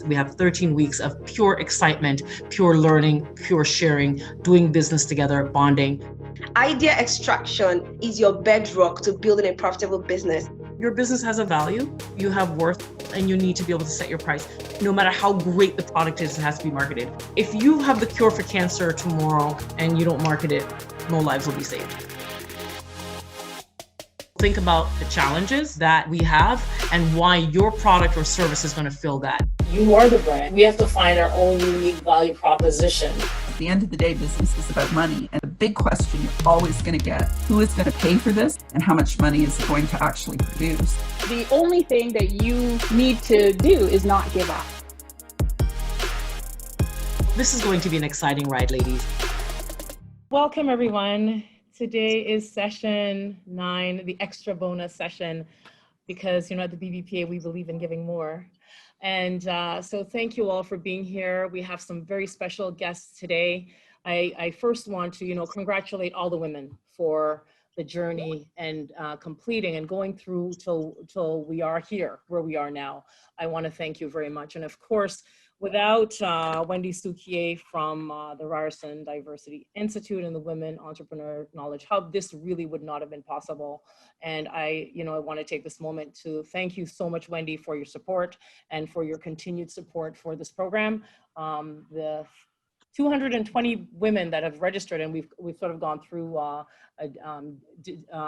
We have 13 weeks of pure excitement, pure learning, pure sharing, doing business together, bonding. Idea extraction is your bedrock to building a profitable business. Your business has a value, you have worth, and you need to be able to set your price. No matter how great the product is, it has to be marketed. If you have the cure for cancer tomorrow and you don't market it, no lives will be saved. Think about the challenges that we have and why your product or service is going to fill that. You are the brand. We have to find our own unique value proposition. At the end of the day, business is about money. And the big question you're always going to get, who is going to pay for this and how much money is it going to actually produce? The only thing that you need to do is not give up. This is going to be an exciting ride, ladies. Welcome, everyone. Today is session 9, the extra bonus session, because, at the BBPA, we believe in giving more. And so thank you all for being here. We have some very special guests today. I first want to, congratulate all the women for the journey and completing and going through till we are here, where we are now. I want to thank you very much. And of course, without Wendy Souquier from the Ryerson Diversity Institute and the Women Entrepreneur Knowledge Hub, this really would not have been possible. And I want to take this moment to thank you so much, Wendy, for your support and for your continued support for this program. The 220 women that have registered, and we've sort of gone through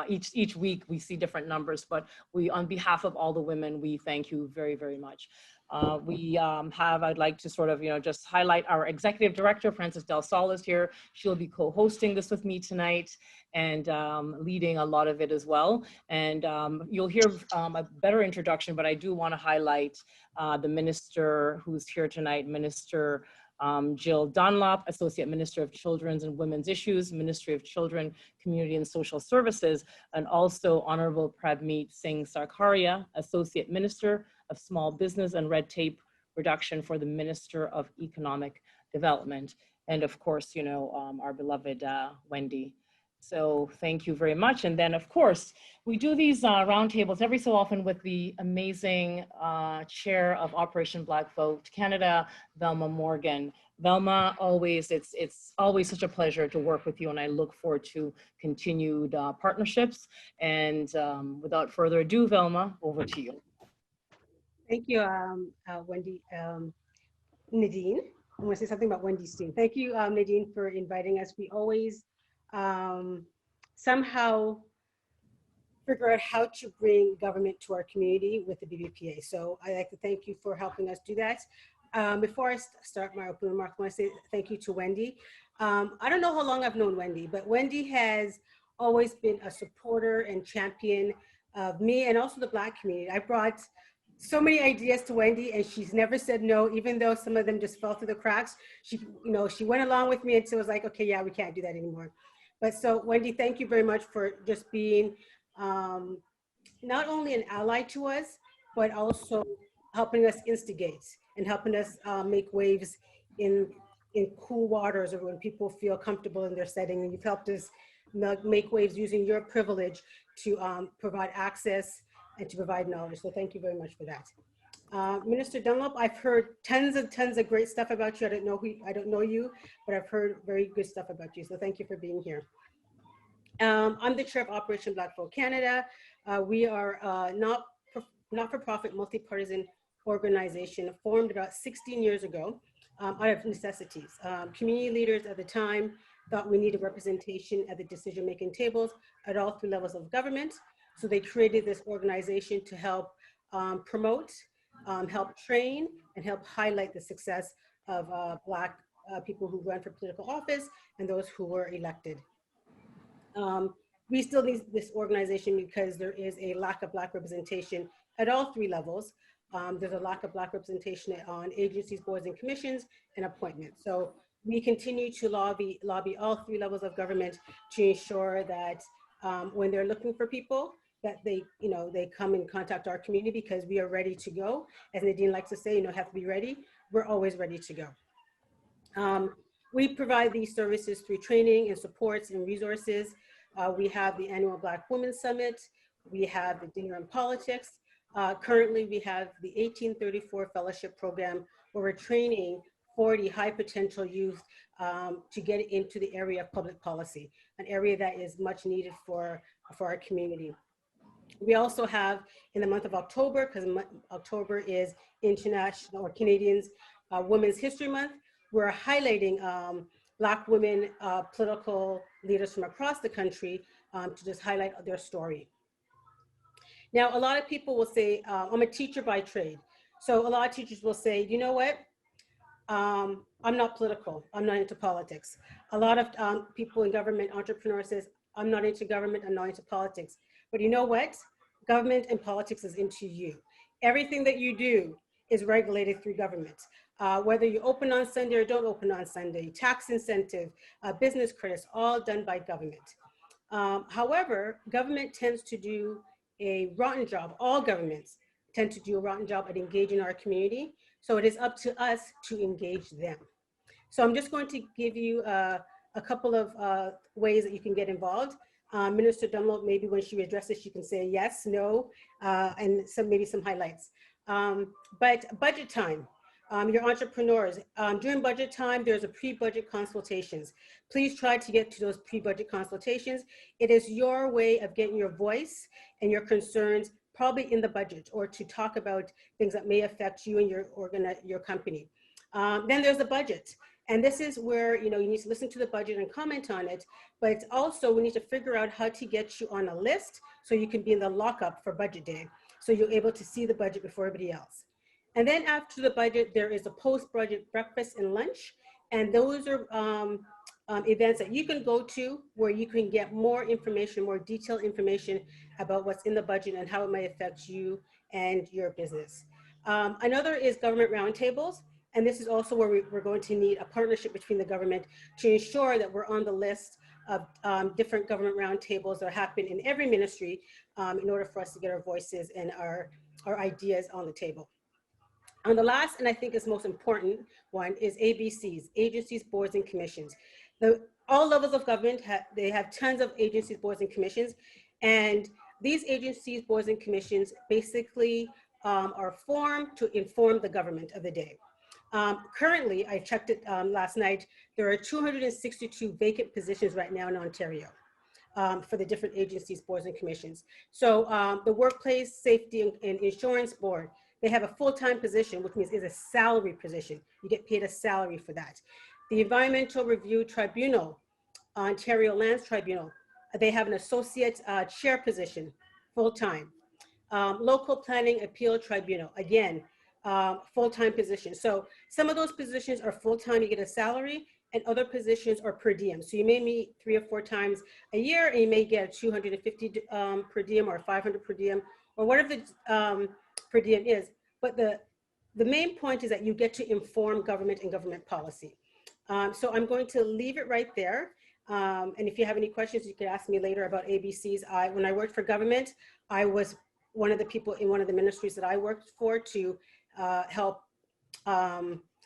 each week we see different numbers, but on behalf of all the women, we thank you very, very much. I'd like to sort of, just highlight our executive director, Frances Del Sol, is here. She'll be co-hosting this with me tonight and leading a lot of it as well. And you'll hear a better introduction, but I do want to highlight the minister who's here tonight, Minister Jill Dunlop, Associate Minister of Children's and Women's Issues, Ministry of Children, Community and Social Services, and also Honorable Prabmeet Singh Sarkaria, Associate Minister of Small Business and Red Tape Reduction for the Minister of Economic Development. And of course, our beloved Wendy. So thank you very much. And then of course, we do these roundtables every so often with the amazing chair of Operation Black Vote Canada, Velma Morgan. Velma, it's always such a pleasure to work with you, and I look forward to continued partnerships. And without further ado, Velma, over to you. Thank you, Wendy. Nadine, I want to say something about Wendy's team. Thank you, Nadine, for inviting us. We always somehow figure out how to bring government to our community with the BBPA. So I'd like to thank you for helping us do that. Before I start my opening remarks, I want to say thank you to Wendy. I don't know how long I've known Wendy, but Wendy has always been a supporter and champion of me and also the Black community. I brought so many ideas to Wendy, and she's never said no, even though some of them just fell through the cracks. She went along with me until it was like, okay, yeah, we can't do that anymore. But so Wendy, thank you very much for just being not only an ally to us, but also helping us instigate and helping us make waves in cool waters, or when people feel comfortable in their setting. And you've helped us make waves using your privilege to provide access and to provide knowledge. So thank you very much for that. Minister Dunlop, I've heard tons of great stuff about you. I don't know you, but I've heard very good stuff about you. So thank you for being here. I'm the chair of Operation Black Vote Canada. We are a not-for-profit, multi-partisan organization formed about 16 years ago out of necessities. Community leaders at the time thought we needed representation at the decision-making tables at all 3 levels of government. So they created this organization to help promote, help train, and help highlight the success of Black people who run for political office and those who were elected. We still need this organization because there is a lack of Black representation at all 3 levels. There's a lack of Black representation on agencies, boards, and commissions, and appointments. So we continue to lobby all 3 levels of government to ensure that when they're looking for people, that they come and contact our community, because we are ready to go. As Nadine likes to say, have to be ready. We're always ready to go. We provide these services through training and supports and resources. We have the annual Black Women's Summit. We have the Dinner in Politics. Currently, we have the 1834 Fellowship Program where we're training 40 high potential youth to get into the area of public policy, an area that is much needed for our community. We also have in the month of October, because October is International or Canadians Women's History Month, we're highlighting Black women political leaders from across the country to just highlight their story. Now, a lot of people will say, I'm a teacher by trade. So a lot of teachers will say, you know what? I'm not political. I'm not into politics. A lot of people in government, entrepreneurs says, I'm not into government. I'm not into politics. But you know what? Government and politics is into you. Everything that you do is regulated through government. Whether you open on Sunday or don't open on Sunday, tax incentive, business credits, all done by government. However, government tends to do a rotten job. All governments tend to do a rotten job at engaging our community. So it is up to us to engage them. So I'm just going to give you a couple of ways that you can get involved. Minister Dunlop, maybe when she addresses, she can say yes, no, and maybe some highlights. But budget time, your entrepreneurs, during budget time, there's a pre-budget consultations. Please try to get to those pre-budget consultations. It is your way of getting your voice and your concerns probably in the budget, or to talk about things that may affect you and your company. Then there's the budget. And this is where, you need to listen to the budget and comment on it, but also we need to figure out how to get you on a list so you can be in the lockup for budget day. So you're able to see the budget before everybody else. And then after the budget, there is a post-budget breakfast and lunch. And those are events that you can go to where you can get more information, more detailed information about what's in the budget and how it might affect you and your business. Another is government roundtables. And this is also where we're going to need a partnership between the government to ensure that we're on the list of different government roundtables that happen in every ministry in order for us to get our voices and our ideas on the table. And the last, and I think is most important one, is ABCs, agencies, boards, and commissions. All levels of government, they have tons of agencies, boards, and commissions. And these agencies, boards, and commissions basically are formed to inform the government of the day. Currently, I checked it last night, there are 262 vacant positions right now in Ontario for the different agencies, boards, and commissions. So the Workplace Safety and Insurance Board, they have a full-time position, which means it's a salary position. You get paid a salary for that. The Environmental Review Tribunal, Ontario Lands Tribunal, they have an associate chair position, full-time. Local Planning Appeal Tribunal, again, full-time position. So some of those positions are full-time, you get a salary, and other positions are per diem. So you may meet 3 or 4 times a year, and you may get 250 per diem or 500 per diem, or whatever the per diem is. But the main point is that you get to inform government and government policy. So I'm going to leave it right there. And if you have any questions, you could ask me later about ABCs. When I worked for government, I was one of the people in one of the ministries that I worked for to help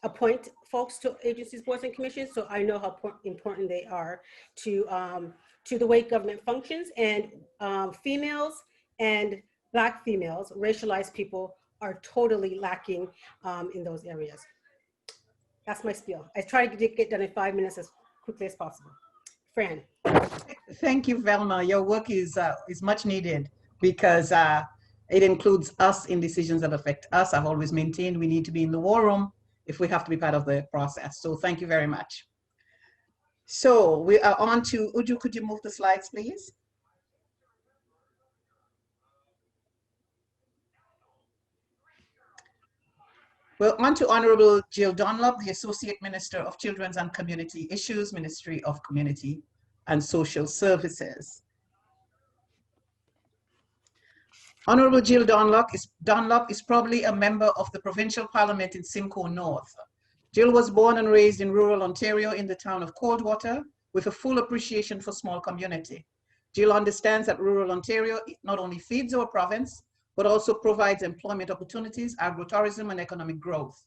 appoint folks to agencies, boards, and commissions. So I know how important they are to the way government functions. And females and Black females, racialized people, are totally lacking in those areas. That's my spiel. I try to get done in 5 minutes as quickly as possible. Fran. Thank you, Velma. Your work is much needed because it includes us in decisions that affect us. I've always maintained we need to be in the war room if we have to be part of the process. So thank you very much. So we are on to, Uju, could you move the slides, please? We're on to Honorable Jill Dunlop, the Associate Minister of Children's and Community Issues, Ministry of Community and Social Services. Honorable Jill Dunlop is probably a member of the Provincial Parliament in Simcoe North. Jill was born and raised in rural Ontario in the town of Coldwater with a full appreciation for small community. Jill understands that rural Ontario not only feeds our province, but also provides employment opportunities, agrotourism, and economic growth.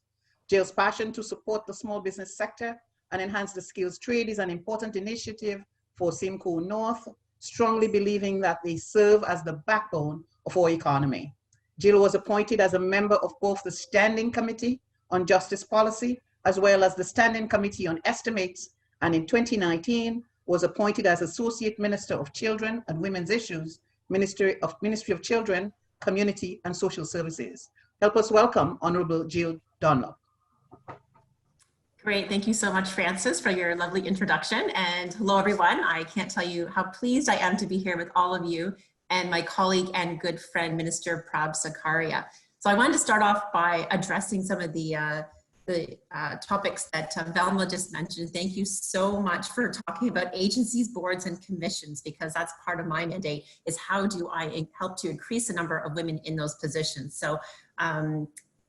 Jill's passion to support the small business sector and enhance the skills trade is an important initiative for Simcoe North, strongly believing that they serve as the backbone of our economy. Jill was appointed as a member of both the Standing Committee on Justice Policy, as well as the Standing Committee on Estimates, and in 2019 was appointed as Associate Minister of Children and Women's Issues, Ministry of Children, Community and Social Services. Help us welcome Honorable Jill Dunlop. Great, thank you so much, Frances, for your lovely introduction. And hello, everyone. I can't tell you how pleased I am to be here with all of you and my colleague and good friend, Minister Prab Sakaria. So I wanted to start off by addressing some of the topics that Velma just mentioned. Thank you so much for talking about agencies, boards, and commissions, because that's part of my mandate, is how do I help to increase the number of women in those positions. So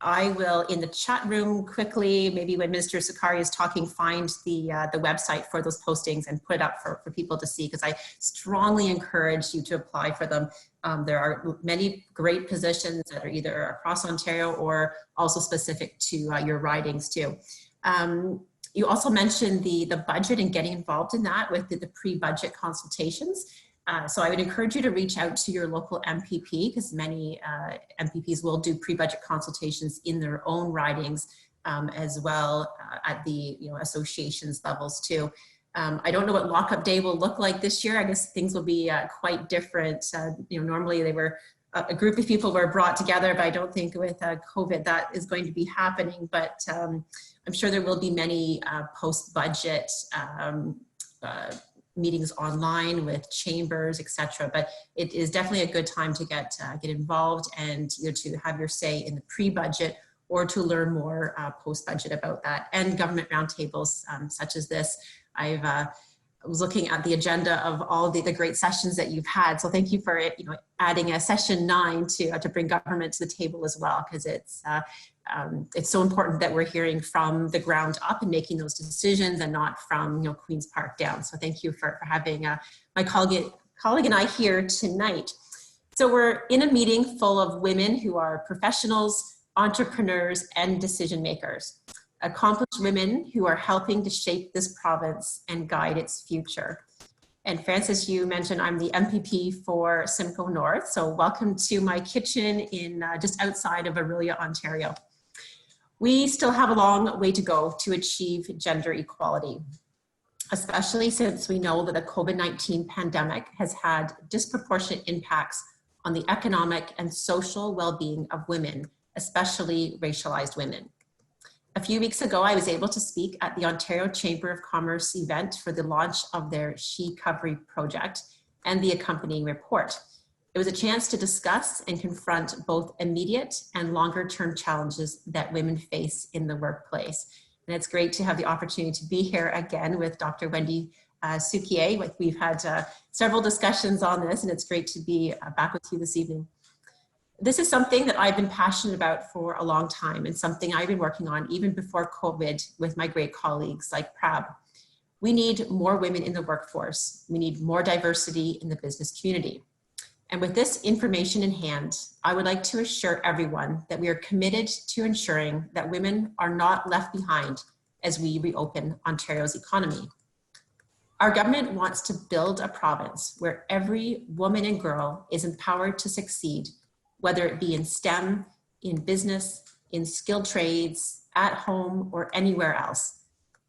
I will, in the chat room quickly, maybe when Minister Sakari is talking, find the website for those postings and put it up for people to see, because I strongly encourage you to apply for them. There are many great positions that are either across Ontario or also specific to your ridings too. You also mentioned the budget and getting involved in that with the pre-budget consultations. So I would encourage you to reach out to your local MPP, because many MPPs will do pre-budget consultations in their own ridings as well at the associations levels too. I don't know what lockup day will look like this year. I guess things will be quite different. Normally they were a group of people were brought together, but I don't think with COVID that is going to be happening. But I'm sure there will be many post-budget meetings online with chambers, etc. But it is definitely a good time to get involved and to have your say in the pre-budget or to learn more post-budget about that, and government roundtables such as this. I was looking at the agenda of all the great sessions that you've had. So thank you for adding a session 9 to bring government to the table as well, because it's so important that we're hearing from the ground up and making those decisions and not from Queen's Park down. So thank you for having my colleague and I here tonight. So we're in a meeting full of women who are professionals, entrepreneurs, and decision makers. Accomplished women who are helping to shape this province and guide its future. And Frances, you mentioned I'm the MPP for Simcoe North, so welcome to my kitchen in just outside of Orillia, Ontario. We still have a long way to go to achieve gender equality, especially since we know that the COVID-19 pandemic has had disproportionate impacts on the economic and social well-being of women, especially racialized women. A few weeks ago, I was able to speak at the Ontario Chamber of Commerce event for the launch of their She Covery project and the accompanying report. It was a chance to discuss and confront both immediate and longer-term challenges that women face in the workplace. And it's great to have the opportunity to be here again with Dr. Wendy Souquier. We've had several discussions on this, and it's great to be back with you this evening. This is something that I've been passionate about for a long time, and something I've been working on even before COVID with my great colleagues like Prab. We need more women in the workforce. We need more diversity in the business community. And with this information in hand, I would like to assure everyone that we are committed to ensuring that women are not left behind as we reopen Ontario's economy. Our government wants to build a province where every woman and girl is empowered to succeed, whether it be in STEM, in business, in skilled trades, at home, or anywhere else.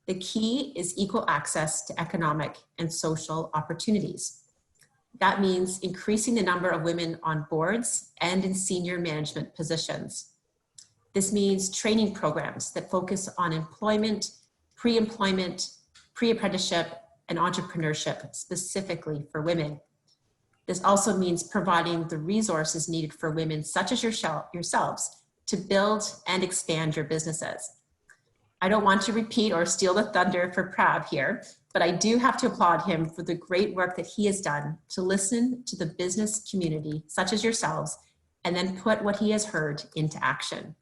The key is equal access to economic and social opportunities. That means increasing the number of women on boards and in senior management positions. This means training programs that focus on employment, pre-employment, pre-apprenticeship, and entrepreneurship specifically for women. This also means providing the resources needed for women such as yourselves to build and expand your businesses. I don't want to repeat or steal the thunder for Prab here, but I do have to applaud him for the great work that he has done to listen to the business community such as yourselves and then put what he has heard into action.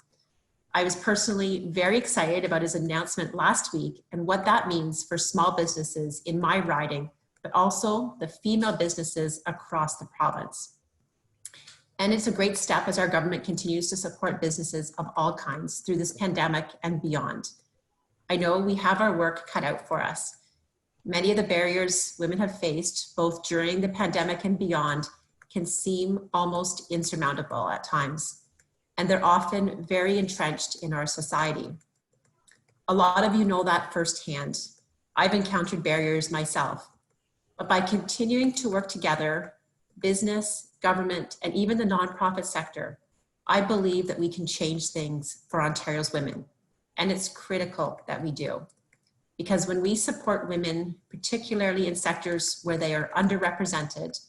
I was personally very excited about his announcement last week and what that means for small businesses in my riding, but also the female businesses across the province. And it's a great step as our government continues to support businesses of all kinds through this pandemic and beyond. I know we have our work cut out for us. Many of the barriers women have faced, both during the pandemic and beyond, can seem almost insurmountable at times. and they're often very entrenched in our society. A lot of you know that firsthand. I've encountered barriers myself, but by continuing to work together, business, government, and even the nonprofit sector, I believe that we can change things for Ontario's women. And it's critical that we do. Because when we support women, particularly in sectors where they are underrepresented,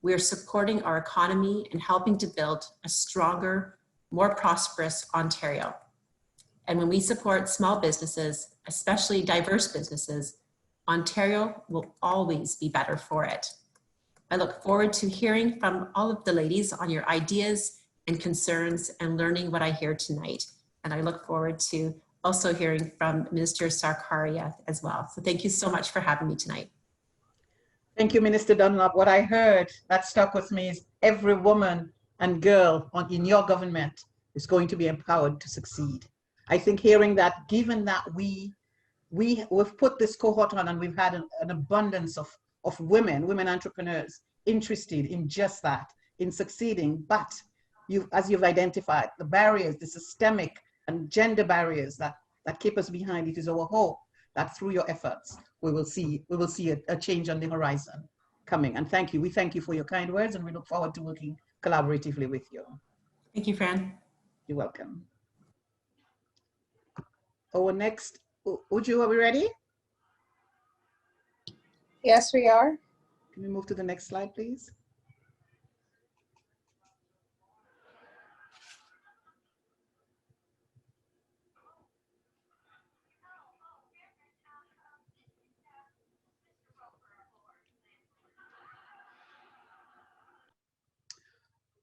we are supporting our economy and helping to build a stronger, more prosperous Ontario. And when we support small businesses, especially diverse businesses, Ontario will always be better for it. I look forward to hearing from all of the ladies on your ideas and concerns and learning what I hear tonight. And I look forward to also hearing from Minister Sarkaria as well. So thank you so much for having me tonight. Thank you, Minister Dunlop. What I heard that stuck with me is every woman and girl in your government is going to be empowered to succeed. I think hearing that, given that we've put this cohort on and we've had an abundance of women entrepreneurs interested in just that, in succeeding, but as you've identified, the barriers, the systemic and gender barriers that keep us behind, it is our hope that through your efforts, we will see a change on the horizon coming. And thank you. We thank you for your kind words, and we look forward to working collaboratively with you. Thank you, Fran. You're welcome. Our next, Uju, are we ready? Yes, we are. Can we move to the next slide, please?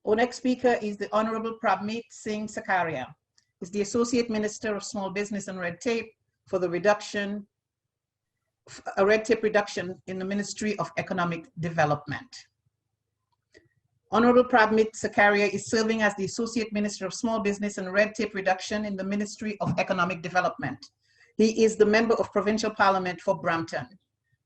Our next speaker is the Honorable Prabmeet Singh Sakaria. He's the Associate Minister of Small Business and Red Tape for the red tape reduction in the Ministry of Economic Development. Honorable Prabmeet Sakaria is serving as the Associate Minister of Small Business and Red Tape Reduction in the Ministry of Economic Development. He is the Member of Provincial Parliament for Brampton.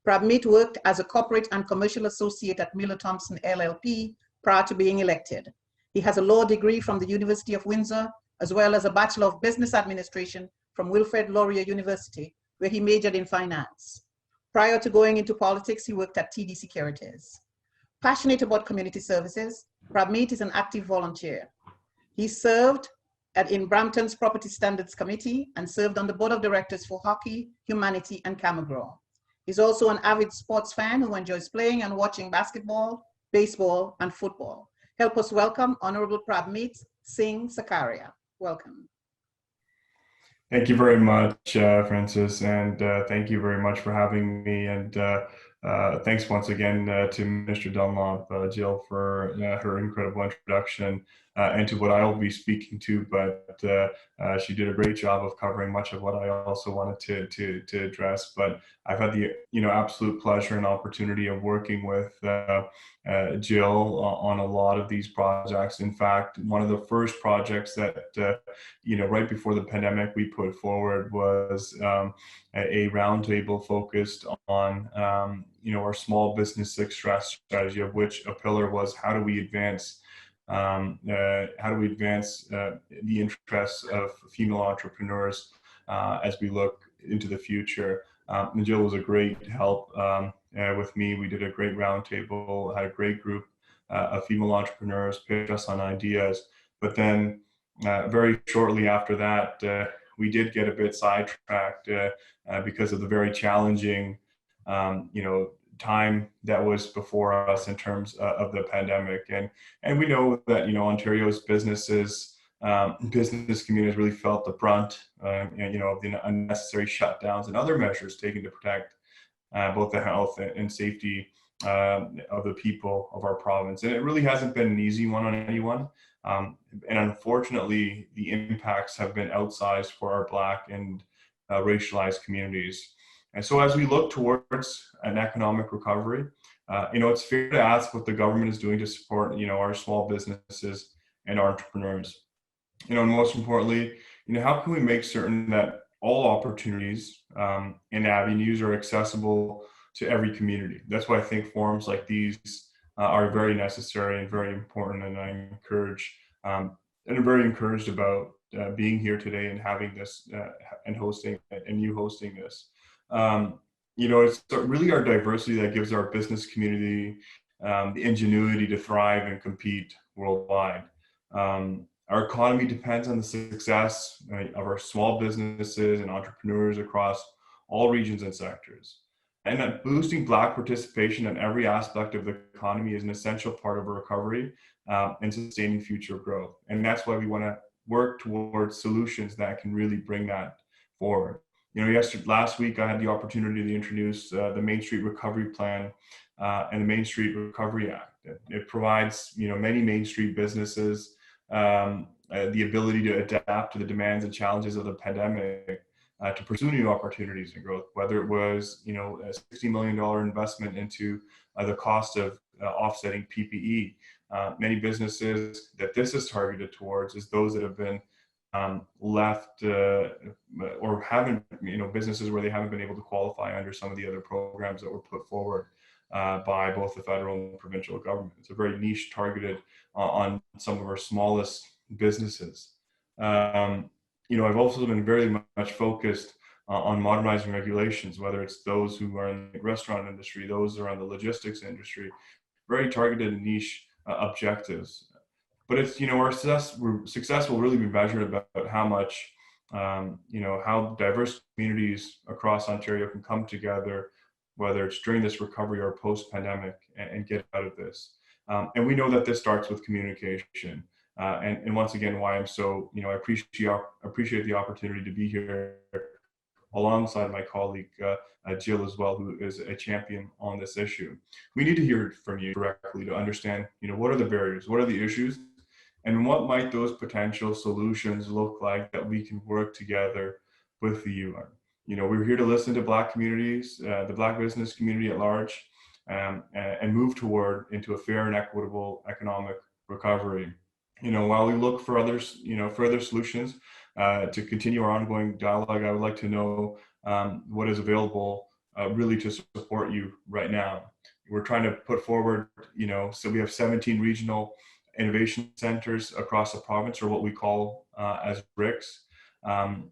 Prabmeet worked as a corporate and commercial associate at Miller Thompson LLP prior to being elected. He has a law degree from the University of Windsor, as well as a Bachelor of Business Administration from Wilfrid Laurier University, where he majored in finance. Prior to going into politics, he worked at TD Securities. Passionate about community services, Prabmeet is an active volunteer. He served in Brampton's Property Standards Committee and served on the Board of Directors for Hockey, Humanity, and Camagro. He's also an avid sports fan who enjoys playing and watching basketball, baseball, and football. Help us welcome Honorable Prabmeet Singh Sakaria. Welcome. Thank you very much, Francis, and thank you very much for having me. And thanks once again to Minister Dunlop, Jill, for her incredible introduction and to what I will be speaking to. But she did a great job of covering much of what I also wanted to address. But I've had the absolute pleasure and opportunity of working with Jill on a lot of these projects. In fact, one of the first projects that right before the pandemic we put forward was a roundtable focused on our small business success strategy, of which a pillar was how do we advance the interests of female entrepreneurs as we look into the future. And Jill was a great help with me. We did a great roundtable, had a great group of female entrepreneurs pitch us on ideas. But then very shortly after that, we did get a bit sidetracked because of the very challenging time that was before us in terms of the pandemic. And we know that, Ontario's business community has really felt the brunt, of the unnecessary shutdowns and other measures taken to protect both the health and safety of the people of our province. And it really hasn't been an easy one on anyone. And unfortunately, the impacts have been outsized for our Black and racialized communities. And so as we look towards an economic recovery, it's fair to ask what the government is doing to support, our small businesses and our entrepreneurs. And most importantly, how can we make certain that all opportunities and avenues are accessible to every community? That's why I think forums like these are very necessary and very important. And I encourage I'm very encouraged about being here today and having this and hosting and you hosting this. It's really our diversity that gives our business community the ingenuity to thrive and compete worldwide. Our economy depends on the success of our small businesses and entrepreneurs across all regions and sectors. And that boosting Black participation in every aspect of the economy is an essential part of our recovery and sustaining future growth. And that's why we want to work towards solutions that can really bring that forward. Last week I had the opportunity to introduce the Main Street Recovery Plan and the Main Street Recovery Act. It provides, many Main Street businesses the ability to adapt to the demands and challenges of the pandemic to pursue new opportunities and growth, whether it was, a $60 million investment into the cost of offsetting PPE. Many businesses that this is targeted towards is those that have been left or haven't, businesses where they haven't been able to qualify under some of the other programs that were put forward by both the federal and provincial government. It's a very niche targeted on some of our smallest businesses. I've also been very much focused on modernizing regulations, whether it's those who are in the restaurant industry, those who are in the logistics industry, very targeted and niche objectives. But it's, our success will really be measured about how much, how diverse communities across Ontario can come together, whether it's during this recovery or post-pandemic, and get out of this. And we know that this starts with communication. And once again, why I'm so, I appreciate the opportunity to be here alongside my colleague, Jill as well, who is a champion on this issue. We need to hear from you directly to understand, what are the barriers, what are the issues, and what might those potential solutions look like that we can work together with the UN. We're here to listen to Black communities, the Black business community at large, and move toward into a fair and equitable economic recovery. While we look for others, further solutions to continue our ongoing dialogue, I would like to know what is available really to support you right now. We're trying to put forward, so we have 17 regional innovation centers across the province, or what we call as RICs,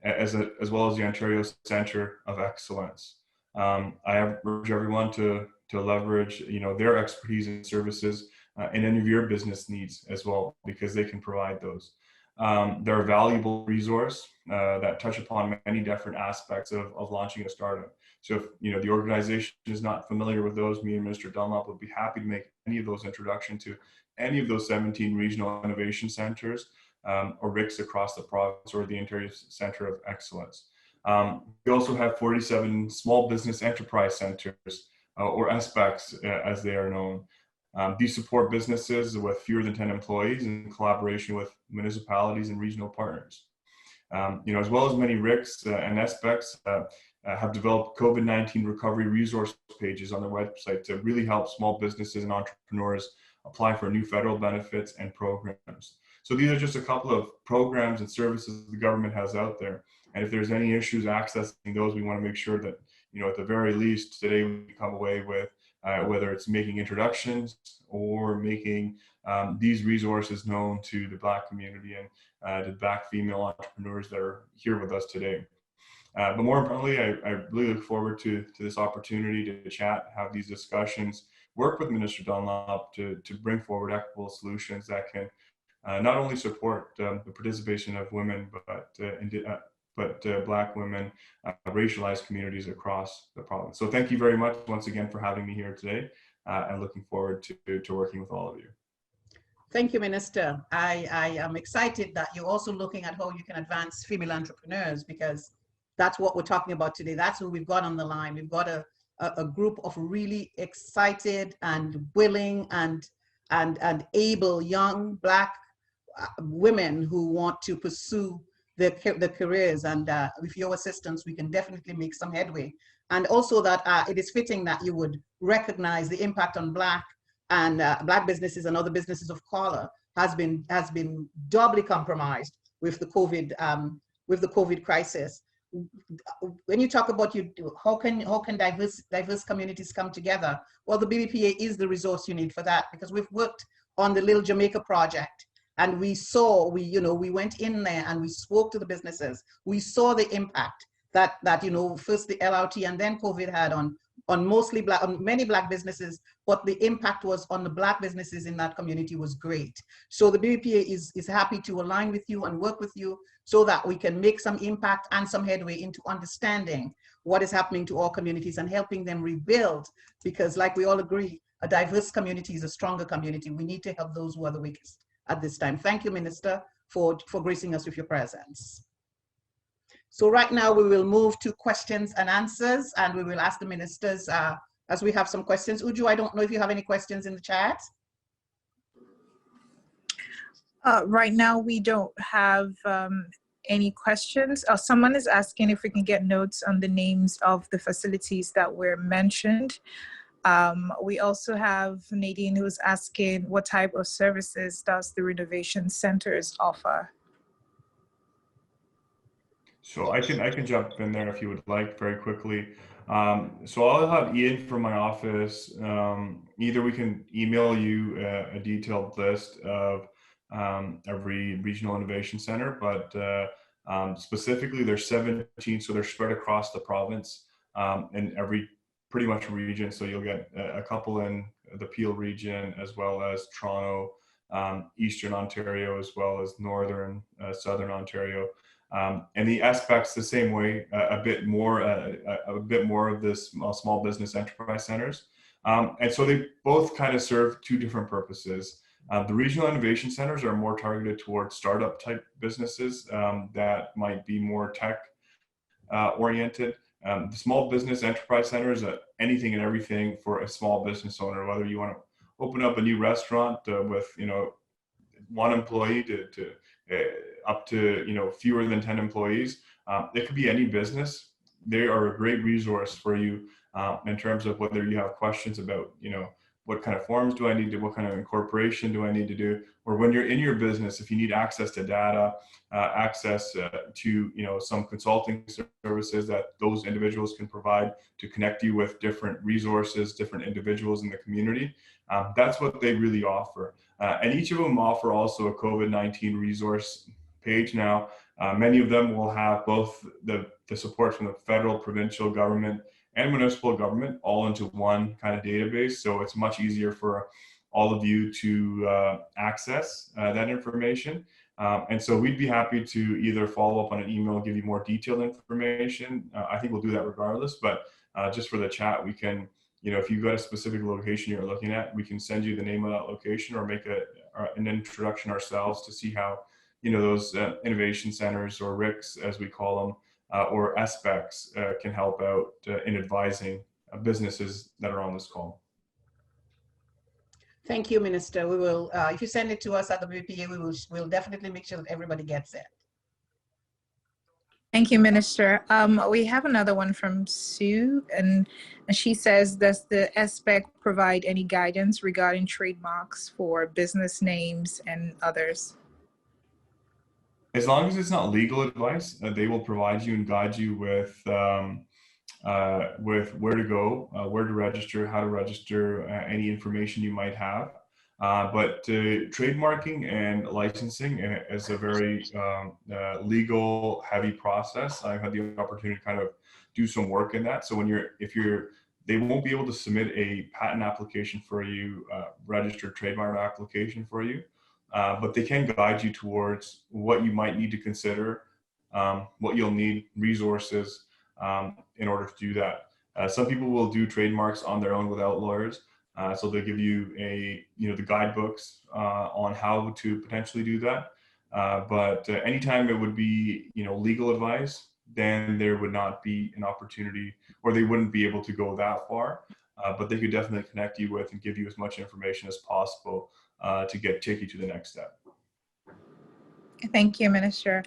as well as the Ontario Centre of Excellence. I urge everyone to leverage, their expertise and services in any of your business needs as well, because they can provide those. They're a valuable resource that touch upon many different aspects of launching a startup. So if the organization is not familiar with those, me and Mr. Dunlop would be happy to make any of those introduction to any of those 17 regional innovation centers or RICs across the province, or the Ontario Centre of Excellence. We also have 47 small business enterprise centers, or SBECs as they are known. These support businesses with fewer than 10 employees in collaboration with municipalities and regional partners. As well as many RICs and SBECs have developed COVID-19 recovery resource pages on their website to really help small businesses and entrepreneurs apply for new federal benefits and programs. So these are just a couple of programs and services the government has out there. And if there's any issues accessing those, we want to make sure that, at the very least, today we come away with whether it's making introductions or making these resources known to the Black community and the Black female entrepreneurs that are here with us today. But more importantly, I really look forward to this opportunity to chat, have these discussions, work with Minister Dunlop to bring forward equitable solutions that can not only support the participation of women, but Black women, racialized communities across the province. So thank you very much once again for having me here today, and looking forward to working with all of you. Thank you, Minister. I am excited that you're also looking at how you can advance female entrepreneurs, because that's what we're talking about today. That's who we've got on the line. We've got a group of really excited and willing and able young Black women who want to pursue their careers, and with your assistance we can definitely make some headway. And also that it is fitting that you would recognize the impact on Black and Black businesses and other businesses of color has been doubly compromised with the COVID crisis. When you talk about how can diverse communities come together? Well, the BBPA is the resource you need for that, because we've worked on the Little Jamaica project, And we saw, we went in there and we spoke to the businesses. We saw the impact that first the LRT and then COVID had on many Black businesses, but the impact was on the Black businesses in that community was great. So the BBPA is happy to align with you and work with you so that we can make some impact and some headway into understanding what is happening to our communities and helping them rebuild, because like we all agree, a diverse community is a stronger community. We need to help those who are the weakest at this time. Thank you, Minister, for gracing us with your presence. So right now we will move to questions and answers, and we will ask the ministers as we have some questions. Uju, I don't know if you have any questions in the chat. Right now we don't have any questions. Someone is asking if we can get notes on the names of the facilities that were mentioned. We also have Nadine who's asking what type of services does the renovation centers offer? So I can jump in there if you would like very quickly. So I'll have Ian from my office. Either we can email you a detailed list of every regional innovation center, but specifically there's 17, so they're spread across the province in every pretty much region. So you'll get a couple in the Peel region, as well as Toronto, Eastern Ontario, as well as Northern, Southern Ontario. And the aspects the same way, a bit more of this small business enterprise centers. And so they both kind of serve two different purposes. The regional innovation centers are more targeted towards startup type businesses that might be more tech oriented. The small business enterprise centers, anything and everything for a small business owner, whether you want to open up a new restaurant with, one employee to up to, fewer than 10 employees. It could be any business. They are a great resource for you in terms of whether you have questions about, what kind of forms do I need to, what kind of incorporation do I need to do? Or when you're in your business, if you need access to data, access to, some consulting services that those individuals can provide to connect you with different resources, different individuals in the community, that's what they really offer. And each of them offer also a COVID-19 resource page now. Many of them will have both the support from the federal, provincial government, and municipal government all into one kind of database. So it's much easier for all of you to access that information. And so we'd be happy to either follow up on an email, give you more detailed information. I think we'll do that regardless, but just for the chat, we can, if you've got a specific location you're looking at, we can send you the name of that location or make an introduction ourselves to see how, those innovation centers, or RICs as we call them, or SPECs can help out in advising businesses that are on this call. Thank you, Minister. We will, if you send it to us at the BBPA, we'll definitely make sure that everybody gets it. Thank you, Minister. We have another one from Sue, and she says, does the SPEC provide any guidance regarding trademarks for business names and others? As long as it's not legal advice, they will provide you and guide you with where to go, where to register, how to register, any information you might have. But trademarking and licensing is a very legal heavy process. I've had the opportunity to kind of do some work in that. So they won't be able to submit a patent application for you, registered trademark application for you. But they can guide you towards what you might need to consider, what you'll need, resources in order to do that. Some people will do trademarks on their own without lawyers. So they'll give you the guidebooks on how to potentially do that. But anytime it would be, legal advice, then there would not be an opportunity, or they wouldn't be able to go that far. But they could definitely connect you with and give you as much information as possible to take you to the next step. Thank you, Minister.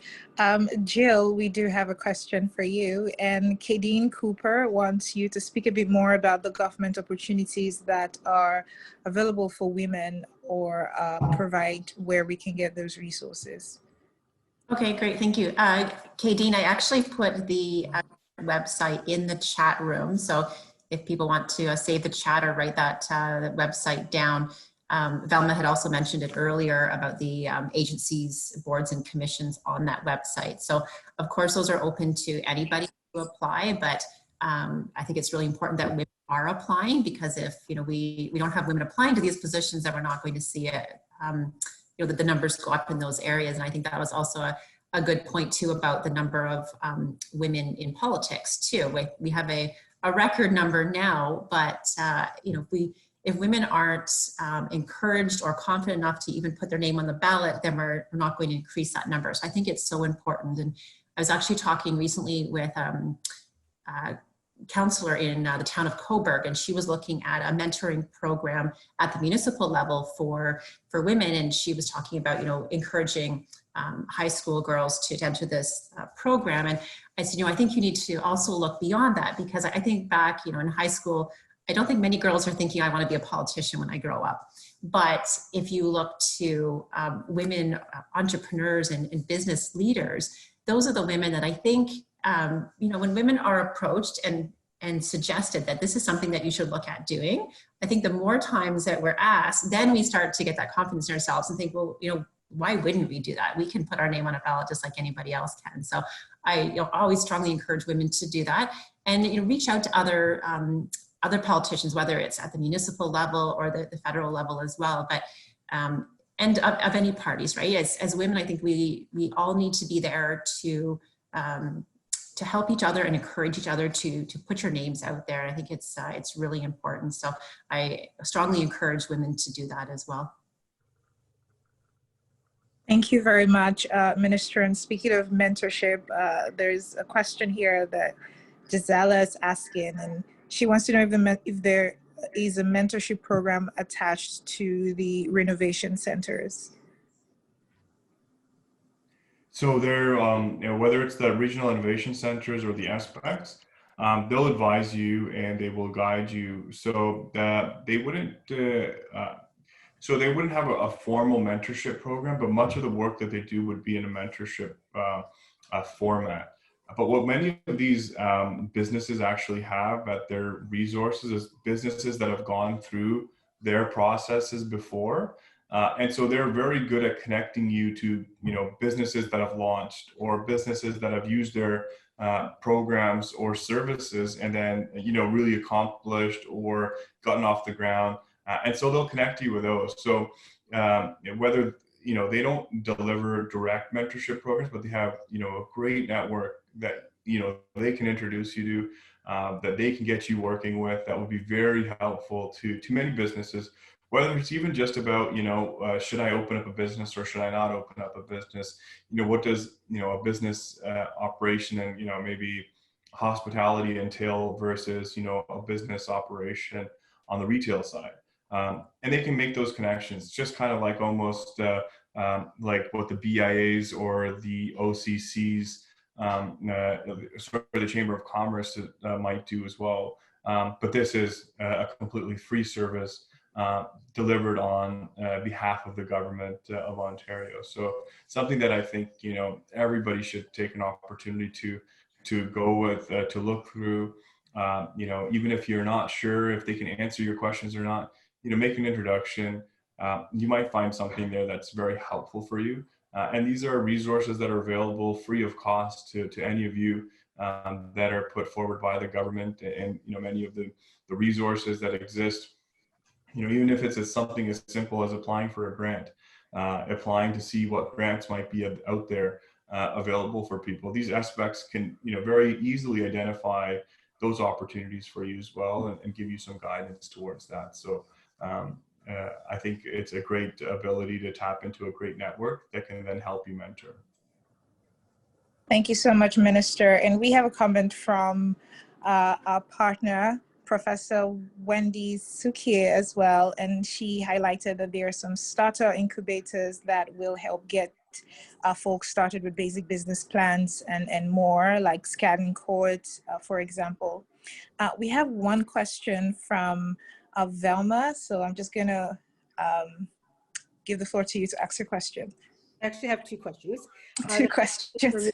Jill, we do have a question for you, and Kadeen Cooper wants you to speak a bit more about the government opportunities that are available for women, or provide where we can get those resources. Okay, great, thank you. Kadeen, I actually put the website in the chat room, so if people want to save the chat or write that website down, Velma had also mentioned it earlier about the agencies, boards, and commissions on that website. So of course, those are open to anybody to apply, but I think it's really important that women are applying, because if we don't have women applying to these positions, then we're not going to see it, that the numbers go up in those areas. And I think that was also a good point too about the number of women in politics too. We have a record number now, but if women aren't encouraged or confident enough to even put their name on the ballot, then we're not going to increase that number. So I think it's so important. And I was actually talking recently with a counselor in the town of Coburg, and she was looking at a mentoring program at the municipal level for women. And she was talking about, encouraging high school girls to enter this program. And I said, I think you need to also look beyond that, because I think back, in high school, I don't think many girls are thinking, I want to be a politician when I grow up. But if you look to women entrepreneurs and business leaders, those are the women that I think, when women are approached and suggested that this is something that you should look at doing, I think the more times that we're asked, then we start to get that confidence in ourselves and think, well, why wouldn't we do that? We can put our name on a ballot just like anybody else can. So I always strongly encourage women to do that, and reach out to other politicians, whether it's at the municipal level or the federal level as well, but and of any parties, right? As women, I think we all need to be there to help each other and encourage each other to put your names out there. I think it's really important. So I strongly encourage women to do that as well. Thank you very much, Minister. And speaking of mentorship, there's a question here that Gisela is asking, and she wants to know if there is a mentorship program attached to the renovation centers. So they're, whether it's the regional innovation centers or the SPECs, they'll advise you and they will guide you, so that they wouldn't have a formal mentorship program, but much of the work that they do would be in a mentorship format. But what many of these businesses actually have at their resources is businesses that have gone through their processes before. And so they're very good at connecting you to, businesses that have launched or businesses that have used their programs or services and then, really accomplished or gotten off the ground. And so they'll connect you with those. So whether, they don't deliver direct mentorship programs, but they have, a great network that, they can introduce you to, that they can get you working with, that would be very helpful to many businesses. Whether it's even just about, should I open up a business or should I not open up a business? What does, a business operation and, maybe hospitality entail versus, a business operation on the retail side? And they can make those connections, just kind of like almost like what the BIAs or the OCCs, sort of the Chamber of Commerce might do as well. But this is a completely free service delivered on behalf of the government of Ontario. So something that I think, everybody should take an opportunity to go with, to look through, even if you're not sure if they can answer your questions or not, make an introduction. You might find something there that's very helpful for you. And these are resources that are available free of cost to any of you that are put forward by the government. And, many of the resources that exist, even if it's something as simple as applying for a grant, applying to see what grants might be out there available for people. These aspects can, very easily identify those opportunities for you as well and give you some guidance towards that. So I think it's a great ability to tap into a great network that can then help you mentor. Thank you so much, Minister. And we have a comment from our partner, Professor Wendy Sukie as well. And she highlighted that there are some starter incubators that will help get folks started with basic business plans and more, like Scan Court, for example. We have one question from Velma, so I'm just gonna give the floor to you to ask your question. I actually have two questions. Two questions.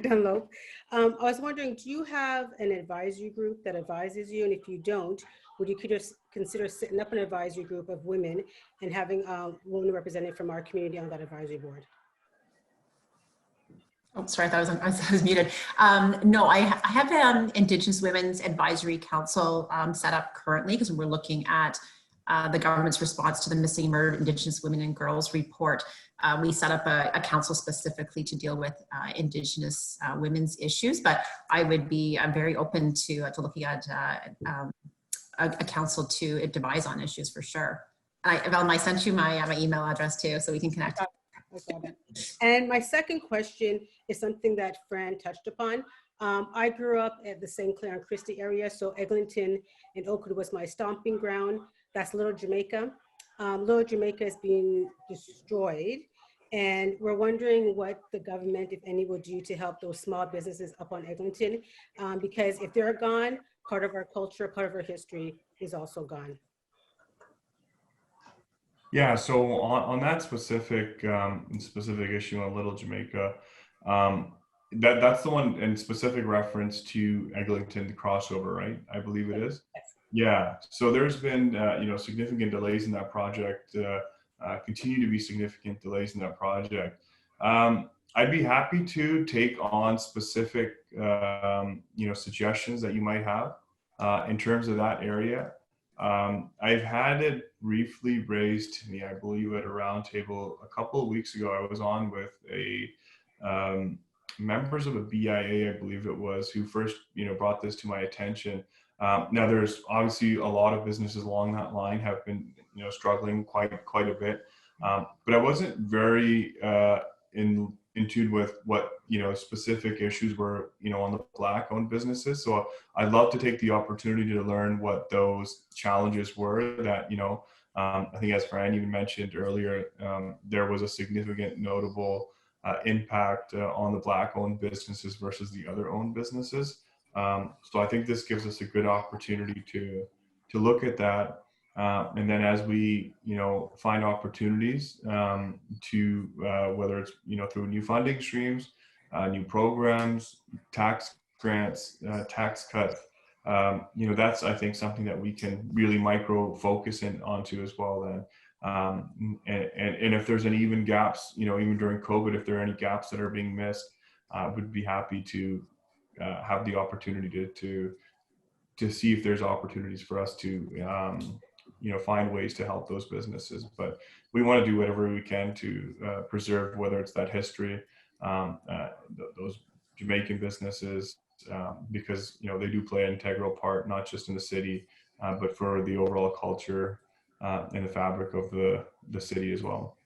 Dunlop. I was wondering, do you have an advisory group that advises you? And if you don't, would you consider setting up an advisory group of women and having women represented from our community on that advisory board? Oh, sorry, I thought I was muted. No, I have Indigenous Women's Advisory Council set up currently because we're looking at the government's response to the Missing and Murdered Indigenous Women and Girls report. We set up a council specifically to deal with Indigenous women's issues, but I would be very open to looking at a council to advise on issues for sure. I sent you my email address too, so we can connect. And my second question is something that Fran touched upon. I grew up at the St. Clair and Christie area, so Eglinton and Oakwood was my stomping ground. That's Little Jamaica. Little Jamaica is being destroyed, and we're wondering what the government, if any, will do to help those small businesses up on Eglinton, because if they're gone, part of our culture, part of our history is also gone. Yeah, so on that specific issue on Little Jamaica, that's the one in specific reference to Eglinton, the crossover, right? I believe it is. Yeah, so there's been significant delays in that project, continue to be significant delays in that project. I'd be happy to take on specific suggestions that you might have in terms of that area. I've had it briefly raised to me, I believe, at a roundtable a couple of weeks ago. I was on with members of a BIA, I believe it was, who first brought this to my attention. Now, there's obviously a lot of businesses along that line have been struggling quite a bit, but I wasn't very in tune with what specific issues were on the Black-owned businesses. So I'd love to take the opportunity to learn what those challenges were. That I think, as Fran even mentioned earlier, there was a significant notable impact on the Black-owned businesses versus the other owned businesses. So I think this gives us a good opportunity to look at that. And then as we, find opportunities to whether it's, through new funding streams, new programs, tax grants, tax cuts, that's, I think, something that we can really micro focus in onto as well then. And if there's any even gaps, even during COVID, if there are any gaps that are being missed, would be happy to have the opportunity to see if there's opportunities for us to find ways to help those businesses. But we want to do whatever we can to preserve, whether it's that history, those Jamaican businesses, because they do play an integral part, not just in the city, but for the overall culture and the fabric of the city as well.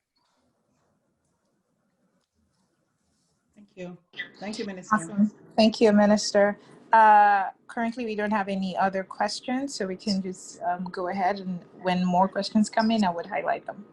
Thank you, Minister. Awesome. Thank you, Minister. Currently, we don't have any other questions, so we can just go ahead, and when more questions come in, I would highlight them.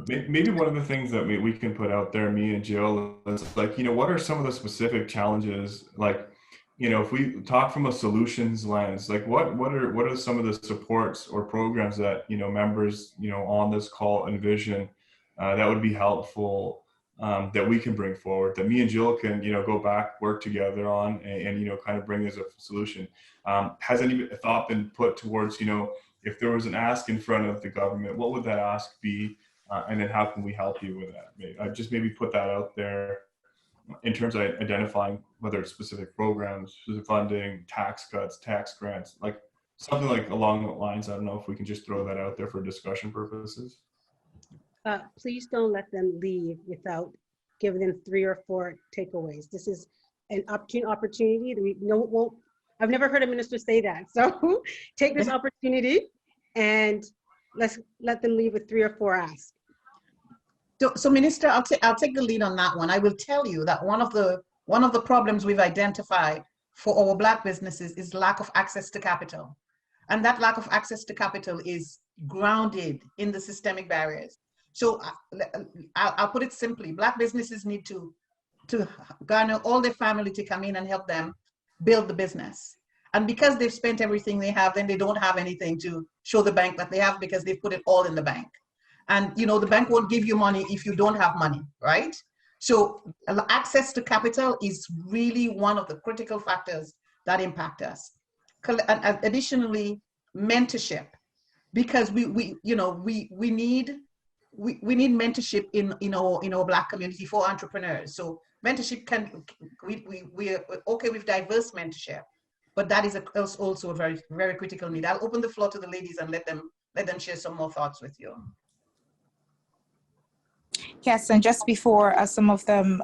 Maybe one of the things that we can put out there, me and Jill, is like, what are some of the specific challenges? Like, if we talk from a solutions lens, like what are some of the supports or programs that, members, on this call envision that would be helpful, that we can bring forward, that me and Jill can, go back, work together on and kind of bring as a solution. Has any thought been put towards, if there was an ask in front of the government, what would that ask be? And then how can we help you with that? I just maybe put that out there in terms of identifying whether it's specific programs, specific funding, tax cuts, tax grants, like something like along the lines. I don't know if we can just throw that out there for discussion purposes. Please don't let them leave without giving them 3 or 4 takeaways. This is an opportunity. I've never heard a minister say that. So take this opportunity and let's let them leave with 3 or 4 asks. So Minister, I'll take the lead on that one. I will tell you that one of the problems we've identified for our Black businesses is lack of access to capital. And that lack of access to capital is grounded in the systemic barriers. So I'll put it simply, Black businesses need to garner all their family to come in and help them build the business. And because they've spent everything they have, then they don't have anything to show the bank that they have because they've put it all in the bank. And the bank won't give you money if you don't have money, right? So access to capital is really one of the critical factors that impact us. And additionally, mentorship, because we need mentorship in our Black community for entrepreneurs. So mentorship we're okay with diverse mentorship, but that is also a very, very critical need. I'll open the floor to the ladies and let them share some more thoughts with you. Yes, and just before some of them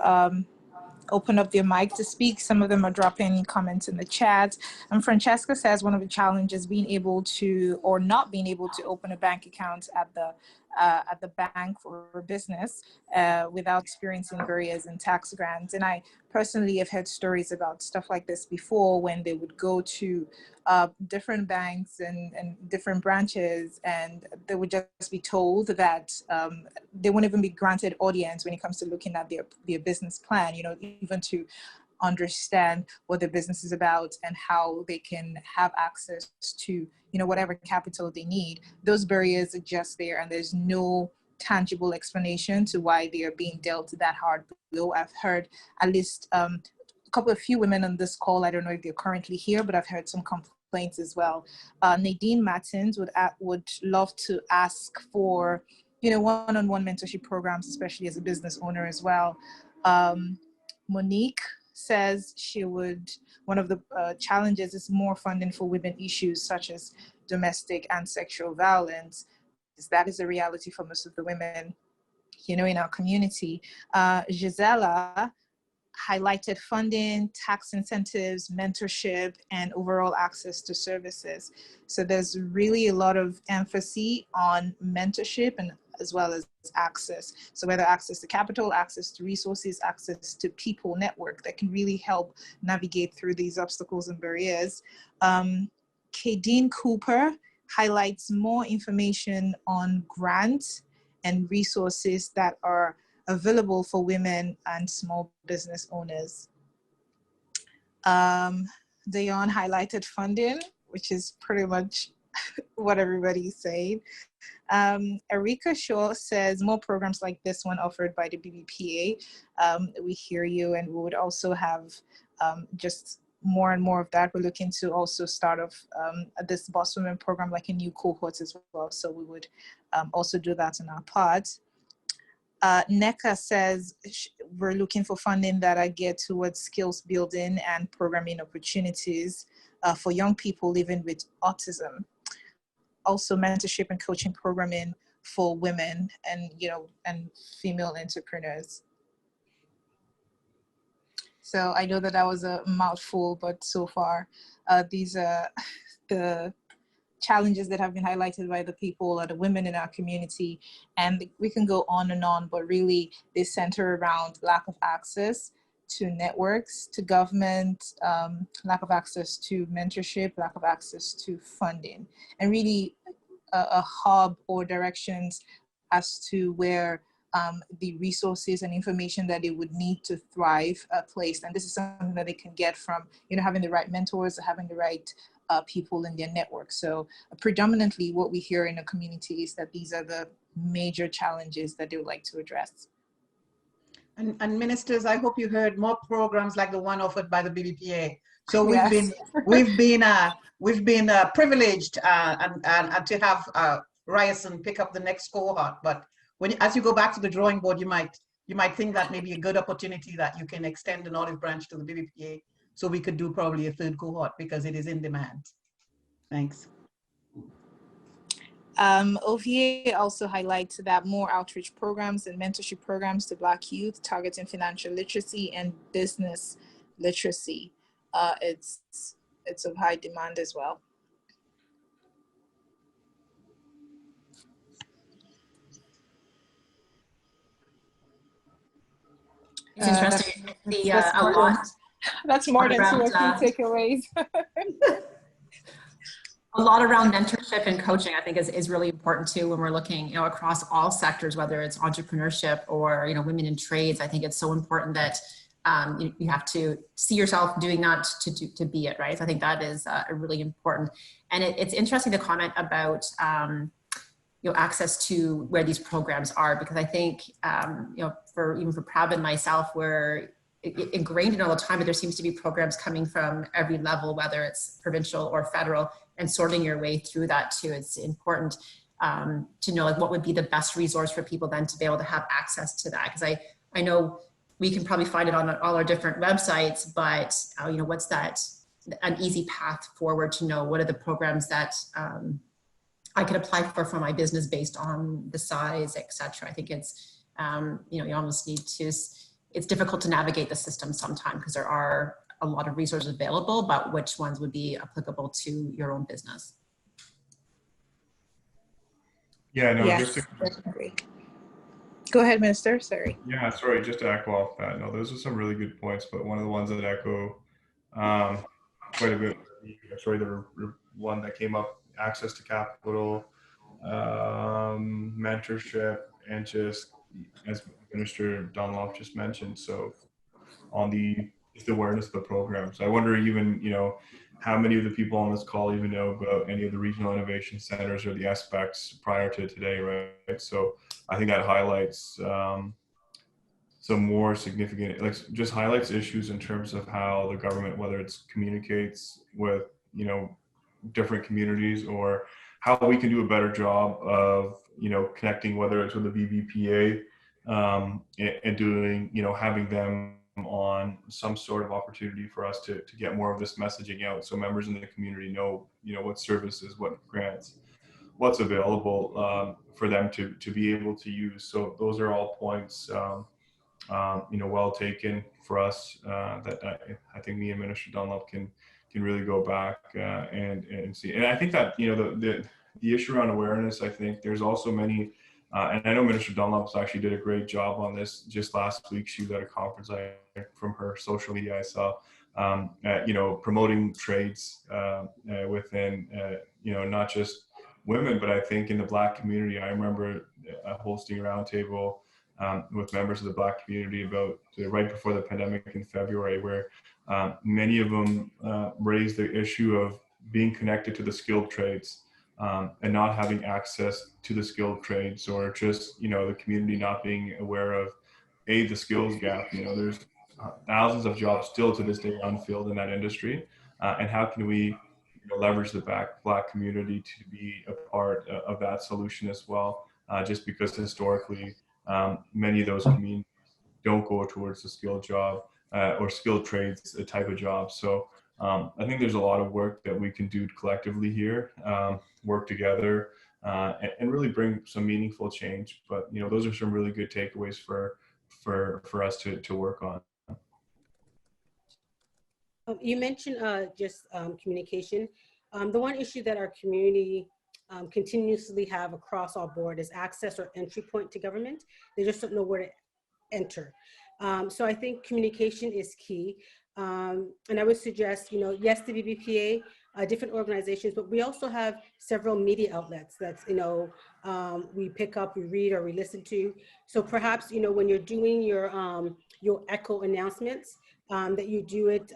open up their mic to speak, some of them are dropping comments in the chat. And Francesca says one of the challenges being able to or not being able to open a bank account at the bank for a business without experiencing barriers in tax grants. And I personally have heard stories about stuff like this before, when they would go to different banks and different branches, and they would just be told that they won't even be granted audience when it comes to looking at their business plan, even to understand what their business is about and how they can have access to whatever capital they need. Those barriers are just there, and there's no tangible explanation to why they are being dealt that hard blow. I've heard at least a few women on this call, I don't know if they're currently here, but I've heard some complaints as well. Nadine Martins would love to ask for one-on-one mentorship programs, especially as a business owner as well. Monique says one of the challenges is more funding for women issues such as domestic and sexual violence. That is a reality for most of the women, in our community. Gisela highlighted funding, tax incentives, mentorship, and overall access to services. So there's really a lot of emphasis on mentorship and as well as access. So whether access to capital, access to resources, access to people network that can really help navigate through these obstacles and barriers. Kadeen Cooper highlights more information on grants and resources that are available for women and small business owners. Dayon highlighted funding, which is pretty much what everybody's saying. Erika Shaw says more programs like this one offered by the BBPA. We hear you, and we would also have just more and more of that. We're looking to also start off this Boss Women program like a new cohort as well. So we would also do that in our part. NECA says we're looking for funding that are geared towards skills building and programming opportunities for young people living with autism. Also mentorship and coaching programming for women and, and female entrepreneurs. So I know that was a mouthful, but so far these are the challenges that have been highlighted by the people or the women in our community. And we can go on and on, but really they center around lack of access to networks, to government, lack of access to mentorship, lack of access to funding, and really a hub or directions as to where the resources and information that they would need to thrive are placed. And this is something that they can get from, having the right mentors, having the right people in their network. So predominantly what we hear in the community is that these are the major challenges that they would like to address. And ministers, I hope you heard more programs like the one offered by the BBPA. So Yes. we've been privileged and to have Ryerson pick up the next cohort. But as you go back to the drawing board, you might think that may be a good opportunity that you can extend an olive branch to the BBPA, so we could do probably a third cohort because it is in demand. Thanks. OVA also highlights that more outreach programs and mentorship programs to Black youth targeting financial literacy and business literacy. It's of high demand as well. It's interesting. That's more than 2 or 3 takeaways. A lot around mentorship and coaching, I think, is really important too when we're looking, across all sectors, whether it's entrepreneurship or women in trades. I think it's so important that you have to see yourself doing that to be it, right? So I think that is really important. And it's interesting to comment about access to where these programs are, because I think even for Prav and myself, we're ingrained in all the time, but there seems to be programs coming from every level, whether it's provincial or federal, and sorting your way through that too. It's important to know like what would be the best resource for people then to be able to have access to that. Because I know we can probably find it on all our different websites, but what's an easy path forward to know what are the programs that I could apply for my business based on the size, etc. I think it's you almost need to. It's difficult to navigate the system sometimes because there are a lot of resources available, but which ones would be applicable to your own business? Yeah, no, Yes, definitely. Go ahead, Minister. Sorry. Yeah, sorry, just to echo off that. No, those are some really good points, but one of the ones that echo quite a bit, sorry, the one that came up, access to capital, mentorship, and just as Minister Dunlop just mentioned, so on the awareness of the programs. I wonder even, how many of the people on this call even know about any of the regional innovation centers or the aspects prior to today, right? So I think that highlights some more significant, just highlights issues in terms of how the government, whether it's communicates with, different communities, or how we can do a better job of, connecting, whether it's with the BBPA and doing, having them on some sort of opportunity for us to get more of this messaging out, so members in the community know, what services, what grants, what's available for them to be able to use. So those are all points, well taken for us that I think me and Minister Dunlop can really go back and see. And I think that, the issue around awareness, I think there's also many, and I know Minister Dunlop actually did a great job on this just last week. She was at a conference from her social media I saw, promoting trades within, not just women, but I think in the Black community. I remember hosting a roundtable with members of the Black community about right before the pandemic in February, where many of them raised the issue of being connected to the skilled trades and not having access to the skilled trades, or just, the community not being aware of the skills gap. There's thousands of jobs still to this day unfilled in that industry, and how can we leverage the Black community to be a part of that solution as well, just because historically many of those communities don't go towards the skilled job or skilled trades type of job. So I think there's a lot of work that we can do collectively here, work together, and really bring some meaningful change. But those are some really good takeaways for us to work on. You mentioned just communication. The one issue that our community continuously have across our board is access or entry point to government. They just don't know where to enter. So I think communication is key. And I would suggest, yes, the BBPA, different organizations, but we also have several media outlets that's, we pick up, we read, or we listen to. So perhaps, when you're doing your ECHO announcements, that you do it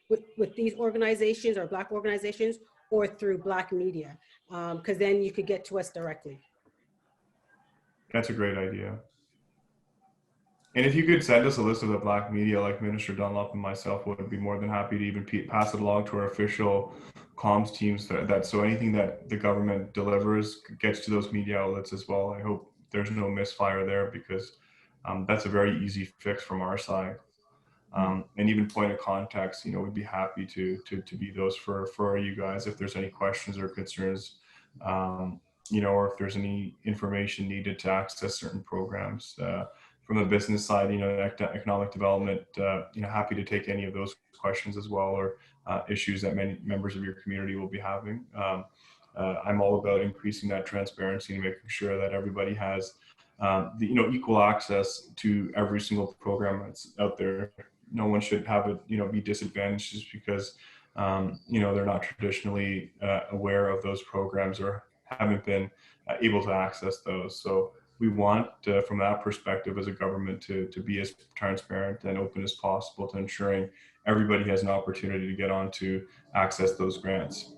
with these organizations or Black organizations, or through Black media, because then you could get to us directly. That's a great idea. And if you could send us a list of the Black media, like Minister Dunlop and myself would be more than happy to even pass it along to our official comms teams, that so anything that the government delivers gets to those media outlets as well. I hope there's no misfire there, because that's a very easy fix from our side. And even point of contacts, we'd be happy to be those for you guys if there's any questions or concerns, or if there's any information needed to access certain programs. From the business side, economic development, happy to take any of those questions as well, or issues that many members of your community will be having. I'm all about increasing that transparency and making sure that everybody has equal access to every single program that's out there. No one should have it, be disadvantaged just because, they're not traditionally aware of those programs or haven't been able to access those. So we want, from that perspective as a government, to be as transparent and open as possible to ensuring everybody has an opportunity to get on to access those grants.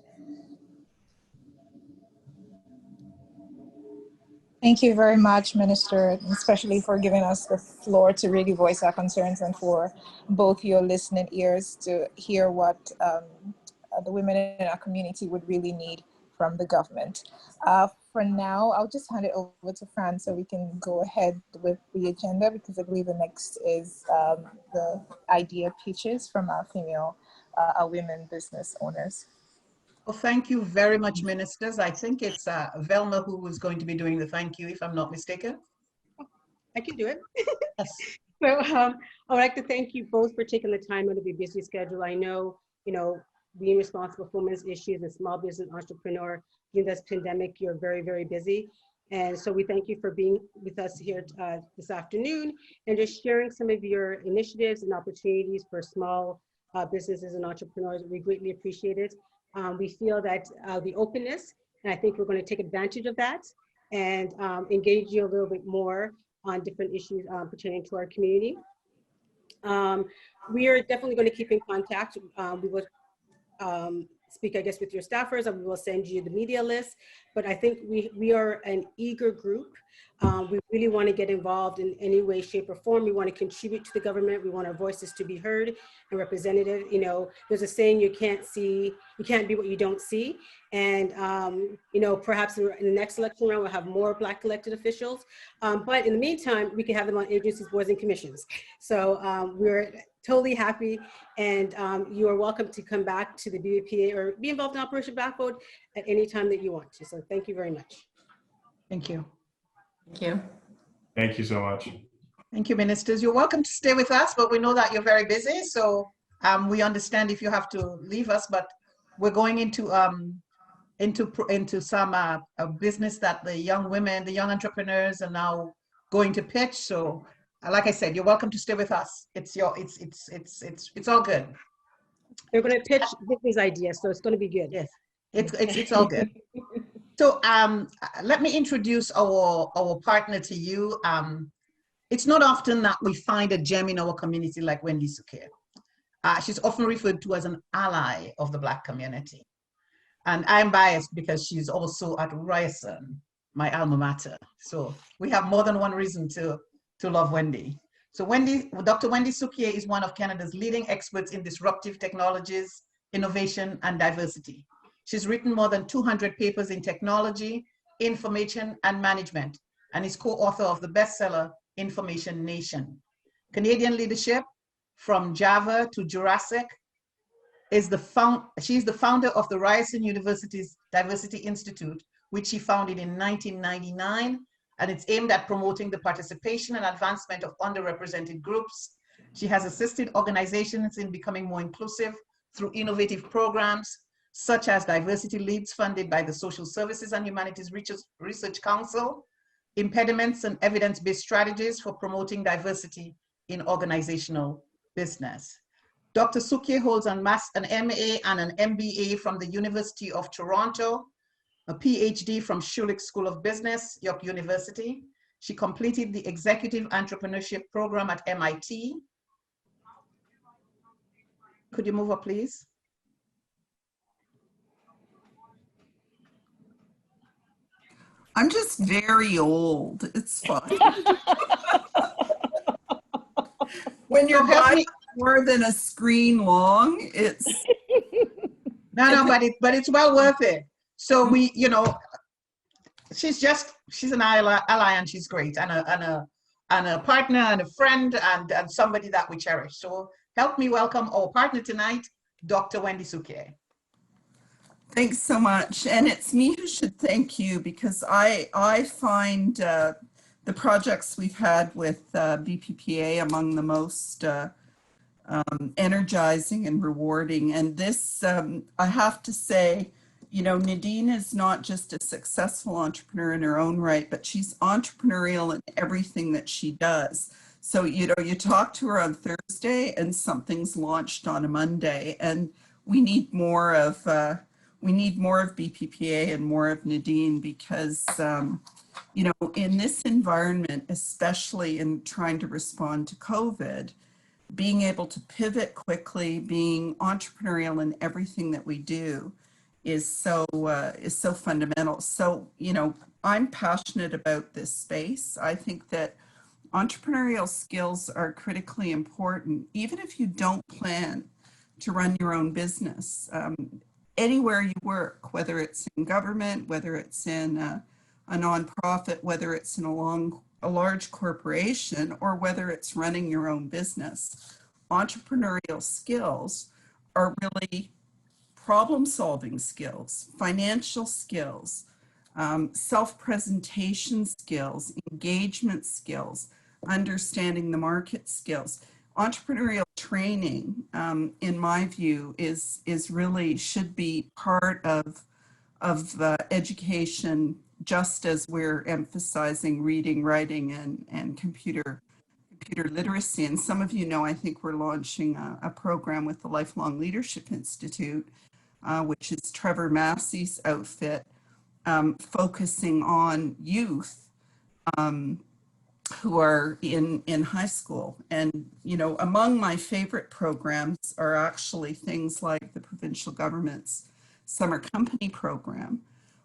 Thank you very much, Minister, especially for giving us the floor to really voice our concerns and for both your listening ears to hear what the women in our community would really need from the government. For now, I'll just hand it over to Fran so we can go ahead with the agenda, because I believe the next is the idea pitches from our our women business owners. Well, thank you very much, ministers. I think it's Velma who is going to be doing the thank you, if I'm not mistaken. I can do it. Yes. So I would like to thank you both for taking the time out of your busy schedule. I know, being responsible for women's issues and small business entrepreneur in this pandemic, you're very, very busy. And so we thank you for being with us here this afternoon and just sharing some of your initiatives and opportunities for small businesses and entrepreneurs. We greatly appreciate it. We feel that the openness, and I think we're going to take advantage of that and engage you a little bit more on different issues pertaining to our community. We are definitely going to keep in contact. We will speak, I guess, with your staffers, and we will send you the media list. But I think we are an eager group. We really want to get involved in any way, shape, or form. We want to contribute to the government. We want our voices to be heard and represented. There's a saying, you can't be what you don't see. And, perhaps in the next election round, we'll have more Black elected officials. But in the meantime, we can have them on agencies, boards, and commissions. So we're totally happy. And you are welcome to come back to the BBPA or be involved in Operation Backbone at any time that you want to. So thank you very much. Thank you. Thank you. Thank you so much. Thank you, ministers. You're welcome to stay with us, but we know that you're very busy. So we understand if you have to leave us, but we're going into some business that the young women, the young entrepreneurs are now going to pitch. So like I said, you're welcome to stay with us. It's all good. They're going to pitch these ideas, so it's going to be good. Yes, it's all good. So let me introduce our partner to you. It's not often that we find a gem in our community like Wendy Suke. She's often referred to as an ally of the Black community. And I'm biased because she's also at Ryerson, my alma mater. So we have more than one reason to love Wendy. So Dr. Wendy Suke is one of Canada's leading experts in disruptive technologies, innovation, and diversity. She's written more than 200 papers in technology, information, and management, and is co-author of the bestseller, Information Nation. Canadian Leadership, From Java to Jurassic, she's the founder of the Ryerson University's Diversity Institute, which she founded in 1999, and it's aimed at promoting the participation and advancement of underrepresented groups. She has assisted organizations in becoming more inclusive through innovative programs, such as Diversity Leads funded by the Social Services and Humanities Research Council, impediments and evidence-based strategies for promoting diversity in organizational business. Dr. Suke holds an MA and an MBA from the University of Toronto, a PhD from Schulich School of Business, York University. She completed the Executive Entrepreneurship Program at MIT. Could you move up, please? I'm just very old. It's fine. When your body's more than a screen long, it's no, but it's well worth it. So she's an ally and she's great, and a partner and a friend and somebody that we cherish. So help me welcome our partner tonight, Dr. Wendy Suke. Thanks so much. And it's me who should thank you, because I find the projects we've had with BBPA among the most energizing and rewarding. And this, I have to say, Nadine is not just a successful entrepreneur in her own right, but she's entrepreneurial in everything that she does. So, you talk to her on Thursday and something's launched on a Monday, and we need more of BBPA and more of Nadine, because you know, in this environment, especially in trying to respond to COVID, being able to pivot quickly, being entrepreneurial in everything that we do is so fundamental. So, you know, I'm passionate about this space. I think that entrepreneurial skills are critically important, even if you don't plan to run your own business. Anywhere you work, whether it's in government, whether it's in a nonprofit, whether it's in a large corporation, or whether it's running your own business, entrepreneurial skills are really problem-solving skills, financial skills, self-presentation skills, engagement skills, understanding the market skills. Entrepreneurial training, in my view, is really should be part of education, just as we're emphasizing reading, writing, and computer literacy. And some of you know, I think we're launching a program with the Lifelong Leadership Institute, which is Trevor Massey's outfit, focusing on youth who are in high school. And, you know, among my favorite programs are actually things like the provincial government's summer company program,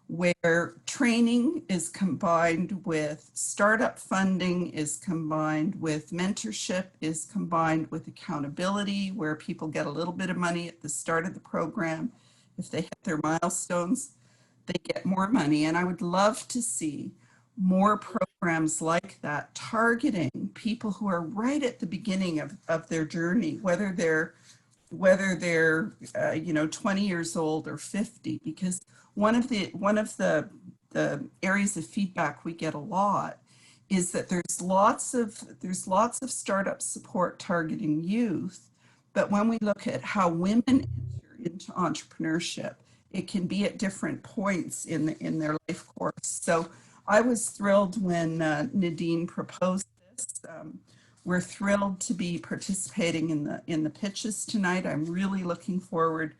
where training is combined with startup funding, is combined with mentorship, is combined with accountability, where people get a little bit of money at the start of the program. If they hit their milestones, they get more money. And I would love to see more programs like that, targeting people who are right at the beginning of their journey, whether they're you know, 20 years old or 50, because one of the areas of feedback we get a lot is that there's lots of startup support targeting youth, but when we look at how women enter into entrepreneurship, it can be at different points in their life course. So I was thrilled when Nadine proposed this. We're thrilled to be participating in the pitches tonight. I'm really looking forward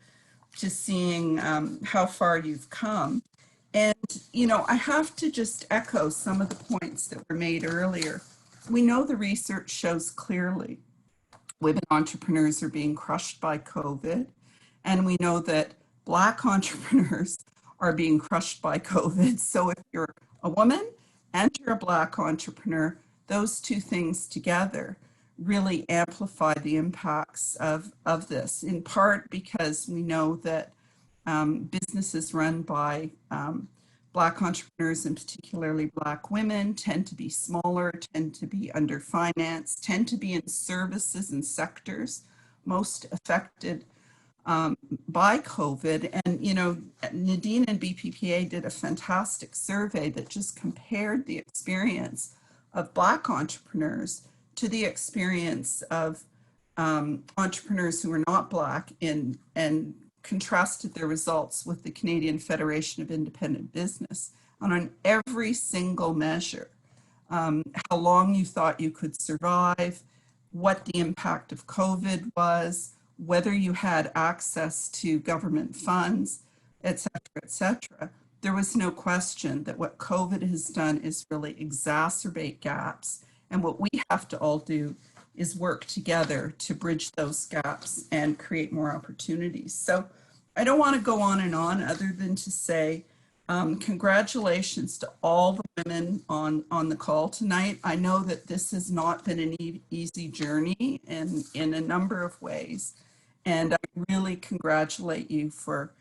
to seeing how far you've come. And, you know, I have to just echo some of the points that were made earlier. We know the research shows clearly women entrepreneurs are being crushed by COVID. And we know that Black entrepreneurs are being crushed by COVID. So if you're a woman and you're a Black entrepreneur, those two things together really amplify the impacts of this, in part because we know that businesses run by Black entrepreneurs, and particularly Black women, tend to be smaller, tend to be underfinanced, tend to be in services and sectors most affected by COVID. And, you know, Nadine and BBPA did a fantastic survey that just compared the experience of Black entrepreneurs to the experience of entrepreneurs who are not Black, and contrasted their results with the Canadian Federation of Independent Business. And on every single measure, how long you thought you could survive, what the impact of COVID was, whether you had access to government funds, et cetera, there was no question that what COVID has done is really exacerbate gaps. And what we have to all do is work together to bridge those gaps and create more opportunities. So I don't want to go on and on other than to say congratulations to all the women on the call tonight. I know that this has not been an easy journey in a number of ways. And I really congratulate you for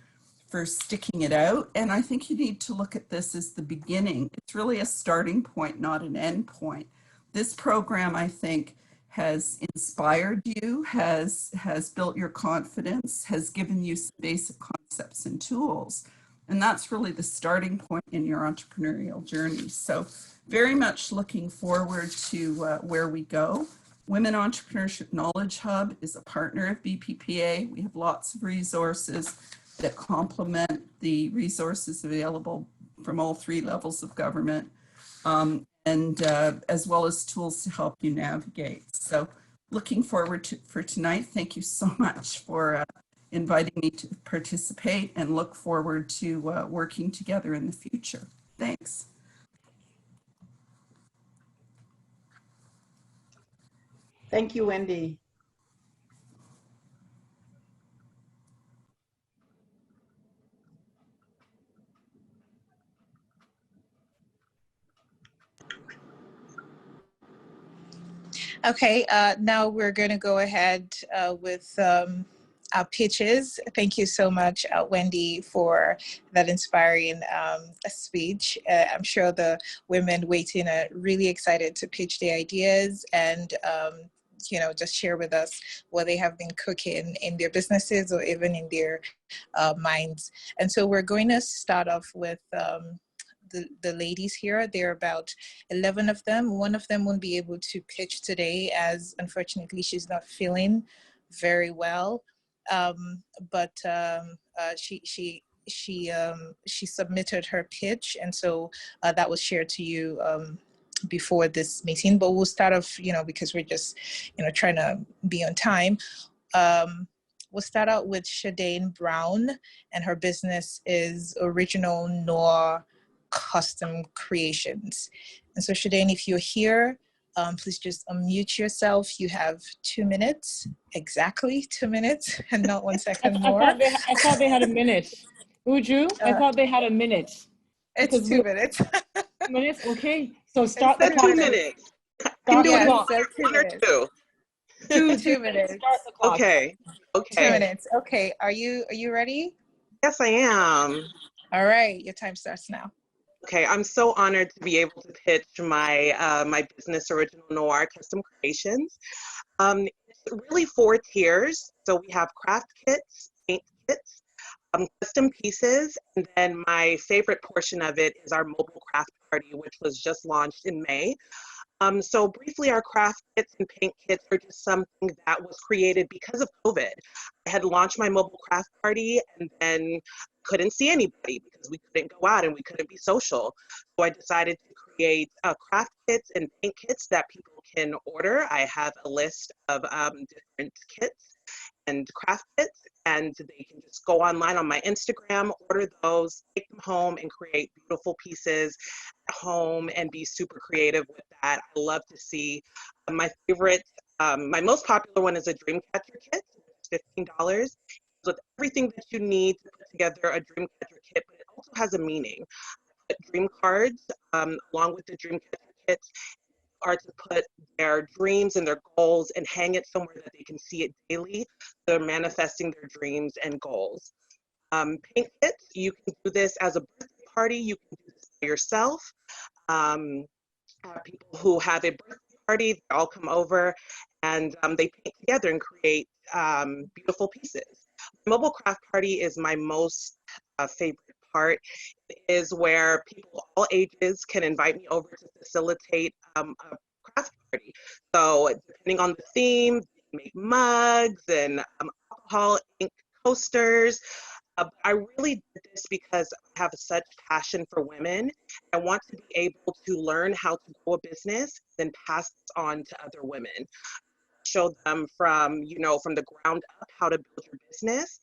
sticking it out. And I think you need to look at this as the beginning. It's really a starting point, not an end point. This program, I think, has inspired you, has built your confidence, has given you some basic concepts and tools. And that's really the starting point in your entrepreneurial journey. So very much looking forward to where we go. Women Entrepreneurship Knowledge Hub is a partner of BBPA. We have lots of resources that complement the resources available from all three levels of government, and as well as tools to help you navigate. So looking forward for tonight. Thank you so much for inviting me to participate, and look forward to working together in the future. Thanks. Thank you, Wendy. Okay, now we're going to go ahead with our pitches. Thank you so much, Wendy, for that inspiring speech. I'm sure the women waiting are really excited to pitch their ideas and just share with us what they have been cooking in their businesses or even in their minds. And so we're going to start off with the ladies here. There are about 11 of them. One of them won't be able to pitch today as unfortunately she's not feeling very well. She submitted her pitch, and so that was shared to you before this meeting. But we'll start off, because we're just trying to be on time. We'll start out with Shadane Brown, and her business is Original Noir Custom Creations. And so Shadane, if you're here, please just unmute yourself. You have 2 minutes, exactly 2 minutes, and not 1 second more. I thought they had a minute. Uju, I thought they had a minute. It's 2 minutes. 2 minutes, okay. So start the clock. 2 minutes. Start the Yes, clock. so 2 1 or minutes. 2? 2 minutes. Start the clock. Okay. 2 minutes. Okay, are you ready? Yes, I am. All right, your time starts now. Okay, I'm so honored to be able to pitch my my business, Original Noir Custom Creations. It's really 4 tiers. So we have craft kits, paint kits, custom pieces, and then my favorite portion of it is our mobile craft party, which was just launched in May. So briefly, our craft kits and paint kits are just something that was created because of COVID. I had launched my mobile craft party and then couldn't see anybody because we couldn't go out and we couldn't be social. So I decided to create craft kits and paint kits that people can order. I have a list of different kits and craft kits, and they can just go online on my Instagram, order those, take them home, and create beautiful pieces at home and be super creative with that. I love to see my favorite, my most popular one is a Dreamcatcher kit. It's $15. With everything that you need to put together a Dreamcatcher kit, but it also has a meaning. I put dream cards along with the Dreamcatcher kit are to put their dreams and their goals and hang it somewhere that they can see it daily. So they're manifesting their dreams and goals. Paint kits, you can do this as a birthday party. You can do this by yourself. People who have a birthday party, they all come over and they paint together and create beautiful pieces. Mobile craft party is my most favorite part. It is where people all ages can invite me over to facilitate a craft party. So depending on the theme, make mugs and alcohol ink coasters. I really did this because I have such passion for women. I want to be able to learn how to grow a business, then pass this on to other women. Show them from the ground up how to build your business.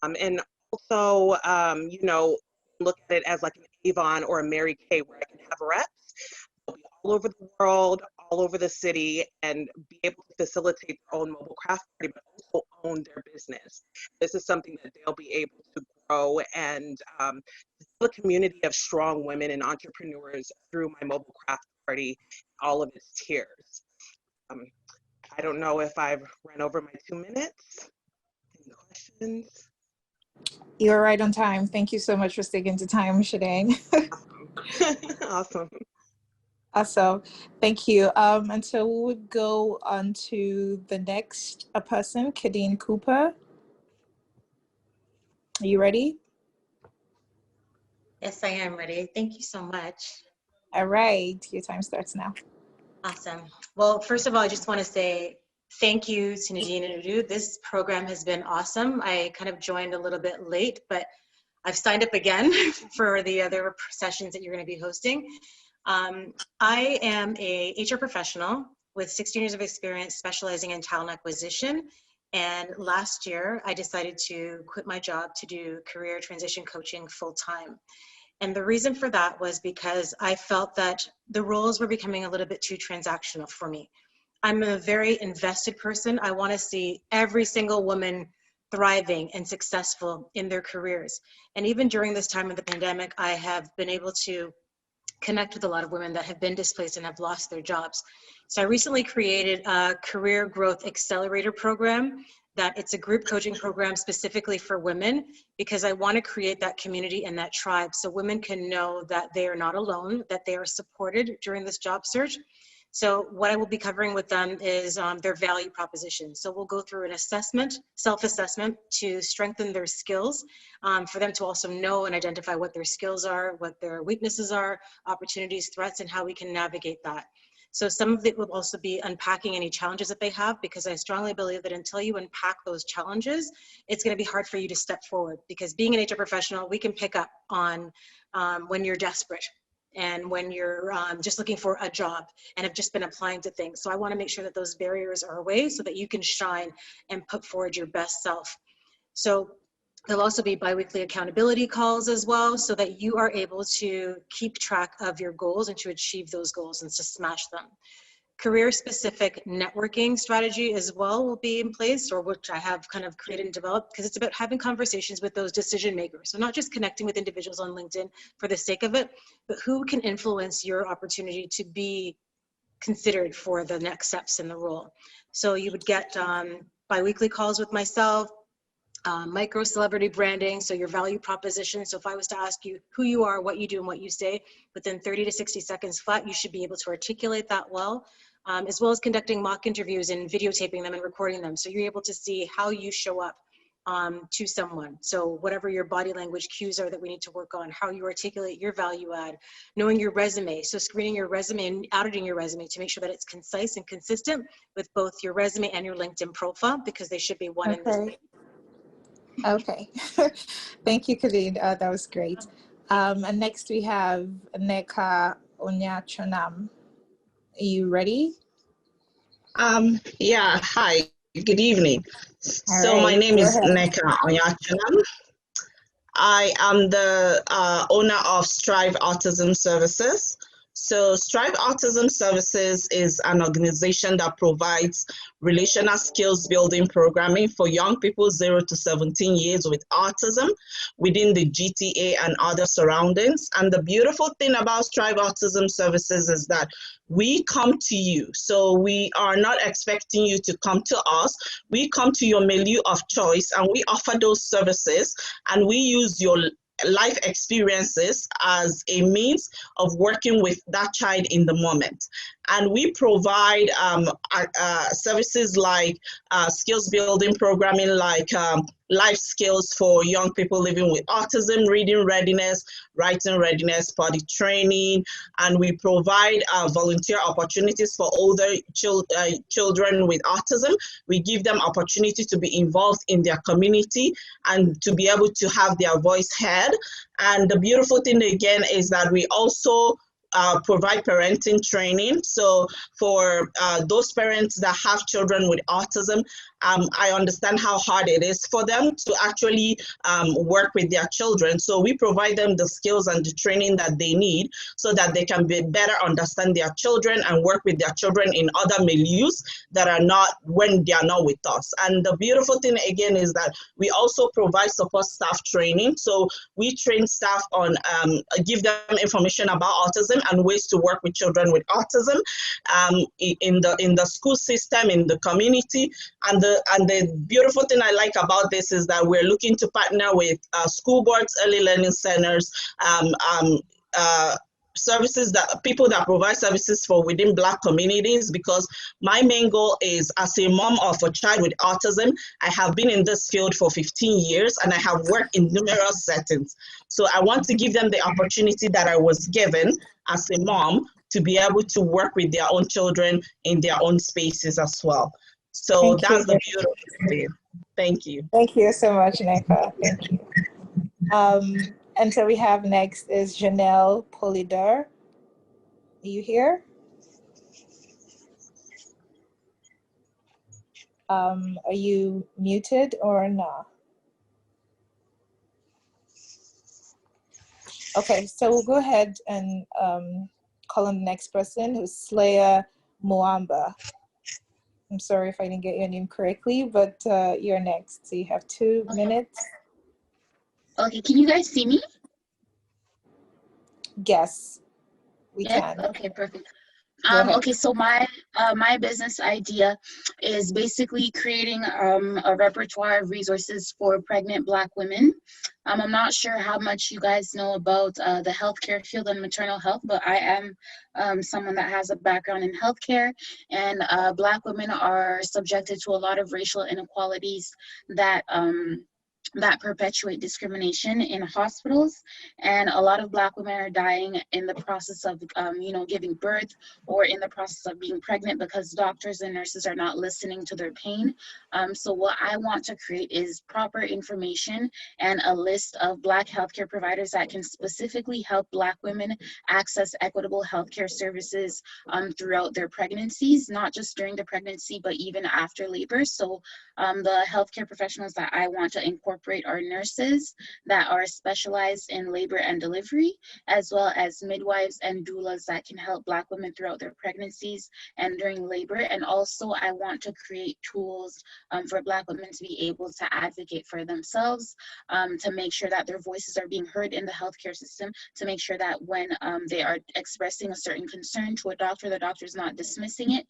And also, look at it as like an Avon or a Mary Kay where I can have reps. They'll be all over the world, all over the city, and be able to facilitate their own mobile craft party, but also own their business. This is something that they'll be able to grow and build a community of strong women and entrepreneurs through my mobile craft party, all of its tiers. I don't know if I've run over my 2 minutes. Any questions? You're right on time. Thank you so much for sticking to time, Shadane. Awesome. Awesome. Thank you. And so we would go on to the next person, Kadeen Cooper. Are you ready? Yes, I am ready. Thank you so much. All right. Your time starts now. Awesome. Well, first of all, I just want to say thank you to Nadine and Udu. This program has been awesome. I kind of joined a little bit late, but I've signed up again for the other sessions that you're going to be hosting. I am a HR professional with 16 years of experience specializing in talent acquisition. And last year, I decided to quit my job to do career transition coaching full time. And the reason for that was because I felt that the roles were becoming a little bit too transactional for me. I'm a very invested person. I want to see every single woman thriving and successful in their careers. And even during this time of the pandemic, I have been able to connect with a lot of women that have been displaced and have lost their jobs. So I recently created a career growth accelerator program that it's a group coaching program specifically for women, because I want to create that community and that tribe so women can know that they are not alone, that they are supported during this job search. So what I will be covering with them is their value proposition. So we'll go through an assessment, self-assessment to strengthen their skills, for them to also know and identify what their skills are, what their weaknesses are, opportunities, threats, and how we can navigate that. So some of it will also be unpacking any challenges that they have, because I strongly believe that until you unpack those challenges, it's going to be hard for you to step forward, because being an HR professional, we can pick up on when you're desperate and when you're just looking for a job and have just been applying to things. So I want to make sure that those barriers are away so that you can shine and put forward your best self. So there'll also be biweekly accountability calls as well, so that you are able to keep track of your goals and to achieve those goals and to smash them. Career-specific networking strategy as well will be in place, or which I have kind of created and developed, because it's about having conversations with those decision makers. So not just connecting with individuals on LinkedIn for the sake of it, but who can influence your opportunity to be considered for the next steps in the role. So you would get bi-weekly calls with myself, micro celebrity branding, so your value proposition. So if I was to ask you who you are, what you do, and what you say, within 30 to 60 seconds flat, you should be able to articulate that well, as well as conducting mock interviews and videotaping them and recording them. So you're able to see how you show up to someone. So whatever your body language cues are that we need to work on, how you articulate your value add, knowing your resume. So screening your resume and auditing your resume to make sure that it's concise and consistent with both your resume and your LinkedIn profile, because they should be one and the same. Okay. Thank you, Khalid. That was great. And next we have Neka Onyachonam. Are you ready? Yeah, hi, good evening. So my right, name go is ahead. Neka Onyachonam. I am the owner of Strive Autism Services. So Strive Autism Services is an organization that provides relational skills building programming for young people 0 to 17 years with autism within the GTA and other surroundings. And the beautiful thing about Strive Autism Services is that we come to you. So we are not expecting you to come to us. We come to your milieu of choice and we offer those services, and we use your life experiences as a means of working with that child in the moment. And we provide services like skills building programming, like life skills for young people living with autism, reading readiness, writing readiness, potty training, and we provide volunteer opportunities for older children with autism. We give them opportunity to be involved in their community and to be able to have their voice heard. And the beautiful thing again is that we also provide parenting training. So for those parents that have children with autism, I understand how hard it is for them to actually work with their children. So we provide them the skills and the training that they need so that they can better understand their children and work with their children in other milieux that are not when they are not with us. And the beautiful thing again is that we also provide support staff training. So we train staff on, give them information about autism and ways to work with children with autism in the school system, in the community. And the beautiful thing I like about this is that we're looking to partner with school boards, early learning centers, services that people that provide services for within Black communities, because my main goal is, as a mom of a child with autism, I have been in this field for 15 years and I have worked in numerous settings. So I want to give them the opportunity that I was given as a mom to be able to work with their own children in their own spaces as well. So that's the beautiful thing. Thank you. Thank you so much, Neka. Thank you. And so we have next is Janelle Polidor. Are you here? Are you muted or not? Okay, so we'll go ahead and call on the next person, who's Slaya Mwamba. I'm sorry if I didn't get your name correctly, but you're next. So you have 2 minutes. Okay, can you guys see me? Yes, we Yes. can. Okay, perfect. Go ahead. Okay, so my business idea is basically creating a repertoire of resources for pregnant Black women. I'm not sure how much you guys know about the healthcare field and maternal health, but I am someone that has a background in healthcare, and Black women are subjected to a lot of racial inequalities that that perpetuate discrimination in hospitals, and a lot of Black women are dying in the process of giving birth or in the process of being pregnant because doctors and nurses are not listening to their pain. So what I want to create is proper information and a list of Black healthcare providers that can specifically help Black women access equitable healthcare services throughout their pregnancies, not just during the pregnancy, but even after labor. So the healthcare professionals that I want to incorporate are nurses that are specialized in labor and delivery, as well as midwives and doulas that can help Black women throughout their pregnancies and during labor. And also I want to create tools for Black women to be able to advocate for themselves, to make sure that their voices are being heard in the healthcare system, to make sure that when they are expressing a certain concern to a doctor, the doctor is not dismissing it.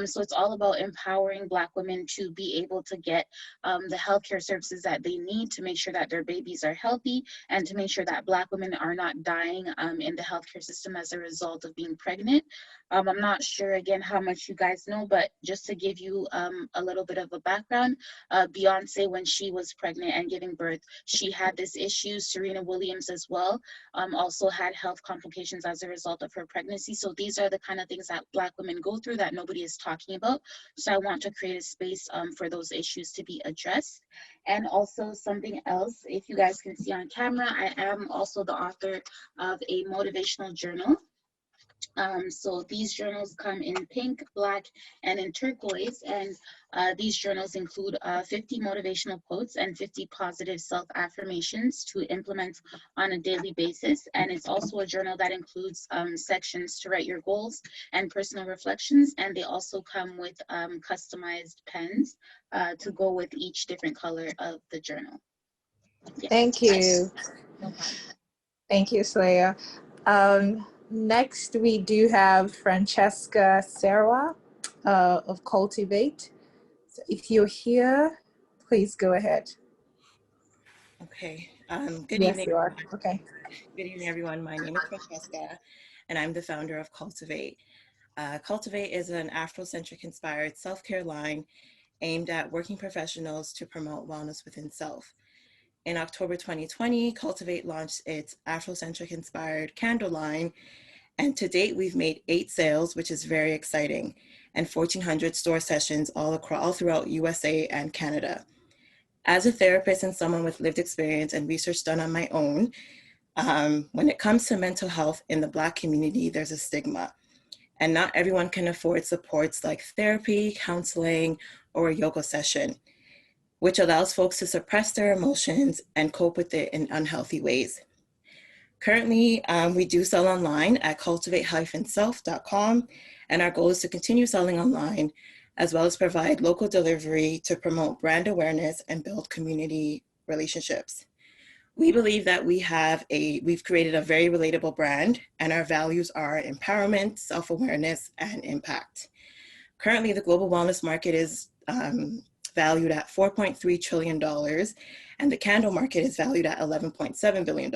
So it's all about empowering Black women to be able to get the healthcare services that they need to make sure that their babies are healthy, and to make sure that Black women are not dying in the healthcare system as a result of being pregnant. I'm not sure again how much you guys know, but just to give you a little bit of a background, Beyonce, when she was pregnant and giving birth, she had this issue. Serena Williams as well also had health complications as a result of her pregnancy. So these are the kind of things that Black women go through that nobody is talking about. So I want to create a space for those issues to be addressed. And also something else, if you guys can see on camera, I am also the author of a motivational journal. So these journals come in pink, black, and in turquoise, and these journals include 50 motivational quotes and 50 positive self-affirmations to implement on a daily basis. And it's also a journal that includes sections to write your goals and personal reflections, and they also come with customized pens to go with each different color of the journal. Yeah. Thank you. No problem. Thank you, Slaya. Next, we do have Francesca Serra of Cultivate. So if you're here, please go ahead. Okay. Good Yes, evening. you are. Okay. Good evening, everyone. My name is Francesca, and I'm the founder of Cultivate. Cultivate is an Afrocentric inspired self-care line aimed at working professionals to promote wellness within self. In October 2020, Cultivate launched its Afrocentric inspired candle line, and to date, we've made 8 sales, which is very exciting, and 1,400 store sessions all throughout USA and Canada. As a therapist and someone with lived experience and research done on my own, when it comes to mental health in the Black community, there's a stigma, and not everyone can afford supports like therapy, counseling, or a yoga session, which allows folks to suppress their emotions and cope with it in unhealthy ways. Currently, we do sell online at cultivate-self.com, and our goal is to continue selling online, as well as provide local delivery to promote brand awareness and build community relationships. We believe that we've created a very relatable brand, and our values are empowerment, self-awareness, and impact. Currently, the global wellness market is valued at $4.3 trillion, and the candle market is valued at $11.7 billion.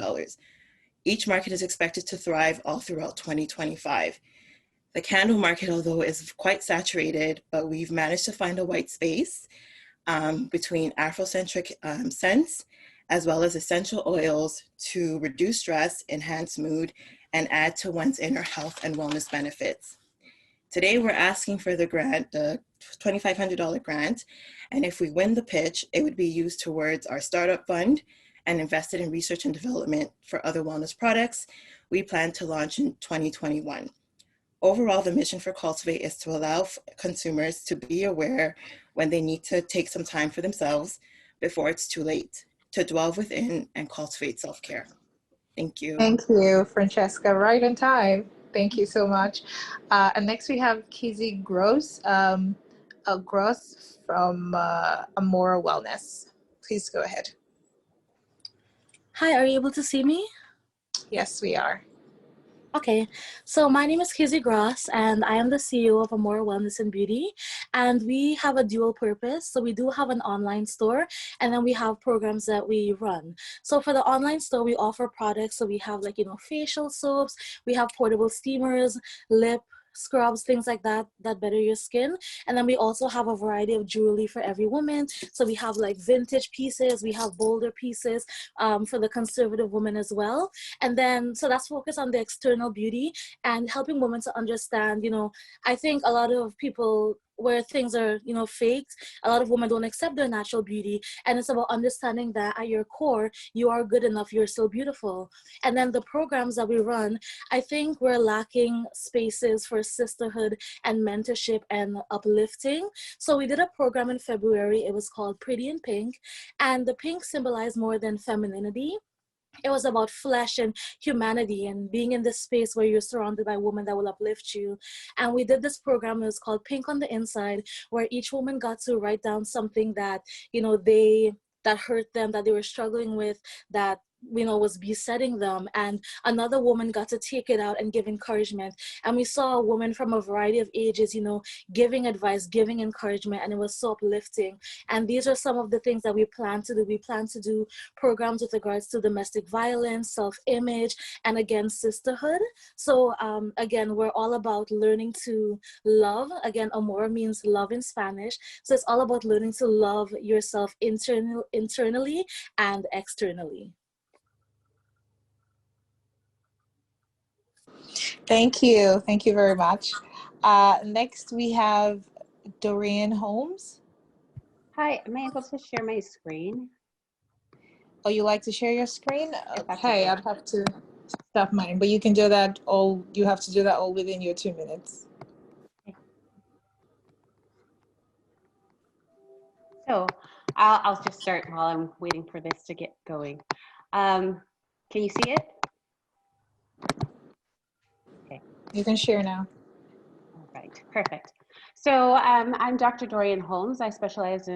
Each market is expected to thrive all throughout 2025. The candle market, although is quite saturated, but we've managed to find a white space between Afrocentric scents, as well as essential oils to reduce stress, enhance mood, and add to one's inner health and wellness benefits. Today, we're asking for the grant, the $2,500 grant, and if we win the pitch, it would be used towards our startup fund and invested in research and development for other wellness products we plan to launch in 2021. Overall, the mission for Cultivate is to allow consumers to be aware when they need to take some time for themselves before it's too late, to dwell within and cultivate self-care. Thank you. Thank you, Francesca. Right on time. Thank you so much. And next we have Kizzy Gross Gross from Amora Wellness. Please go ahead. Hi, are you able to see me? Yes, we are. Okay, so my name is Kizzy Gross, and I am the CEO of Amora Wellness and Beauty, and we have a dual purpose. So we do have an online store, and then we have programs that we run. So for the online store, we offer products. So we have facial soaps, we have portable steamers, lip scrubs, things like that better your skin. And then we also have a variety of jewelry for every woman. So we have vintage pieces, we have bolder pieces for the conservative woman as well. And then so that's focused on the external beauty and helping women to understand, I think a lot of people where things are faked, a lot of women don't accept their natural beauty, and it's about understanding that at your core you are good enough, you're still beautiful. And then the programs that we run, I think we're lacking spaces for sisterhood and mentorship and uplifting. So we did a program in February. It was called Pretty in Pink, and the pink symbolized more than femininity. It was about flesh and humanity and being in this space where you're surrounded by women that will uplift you. And we did this program. It was called Pink on the Inside, where each woman got to write down something that, that hurt them, that they were struggling with, that was besetting them, and another woman got to take it out and give encouragement. And we saw a woman from a variety of ages, giving advice, giving encouragement, and it was so uplifting. And these are some of the things that we plan to do. We plan to do programs with regards to domestic violence, self-image, and again, sisterhood. So again, we're all about learning to love. Again, amor means love in Spanish. So it's all about learning to love yourself internally and externally. Thank you. Thank you very much. Next, we have Dorian Holmes. Hi, am I able to share my screen? Oh, you like to share your screen? Okay, okay. I'd have to stop mine, but you can do that all, you have to do that all within your 2 minutes. Okay. So I'll just start while I'm waiting for this to get going. Can you see it? Okay. You can share now. All right, perfect. So I'm Dr. Dorian Holmes. I specialize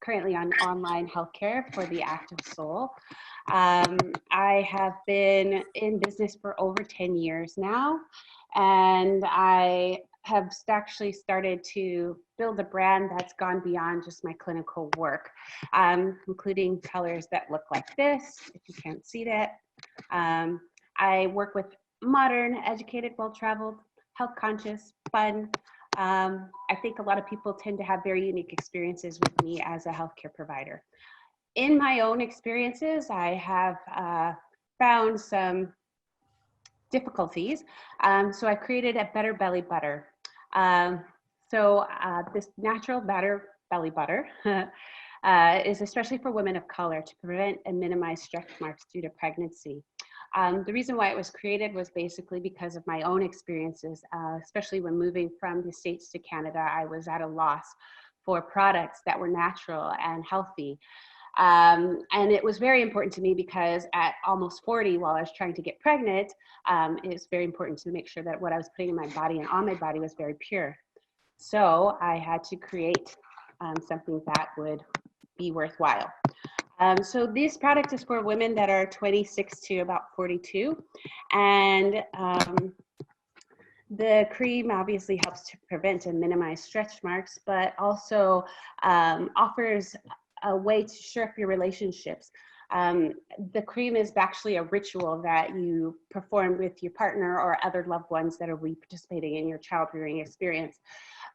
currently on online healthcare for the active soul. I have been in business for over 10 years now, and I have actually started to build a brand that's gone beyond just my clinical work, including colors that look like this, if you can't see that. I work with modern, educated, well-traveled, health-conscious, fun. I think a lot of people tend to have very unique experiences with me as a healthcare provider. In my own experiences, I have found some difficulties. So I created a Better Belly Butter. This natural belly butter is especially for women of color to prevent and minimize stretch marks due to pregnancy. The reason why it was created was basically because of my own experiences, especially when moving from the States to Canada. I was at a loss for products that were natural and healthy. And it was very important to me because at almost 40, while I was trying to get pregnant, it's very important to make sure that what I was putting in my body and on my body was very pure. So I had to create something that would be worthwhile. So this product is for women that are 26 to about 42. And the cream obviously helps to prevent and minimize stretch marks, but also offers a way to shore up your relationships. The cream is actually a ritual that you perform with your partner or other loved ones that will be participating in your child rearing experience.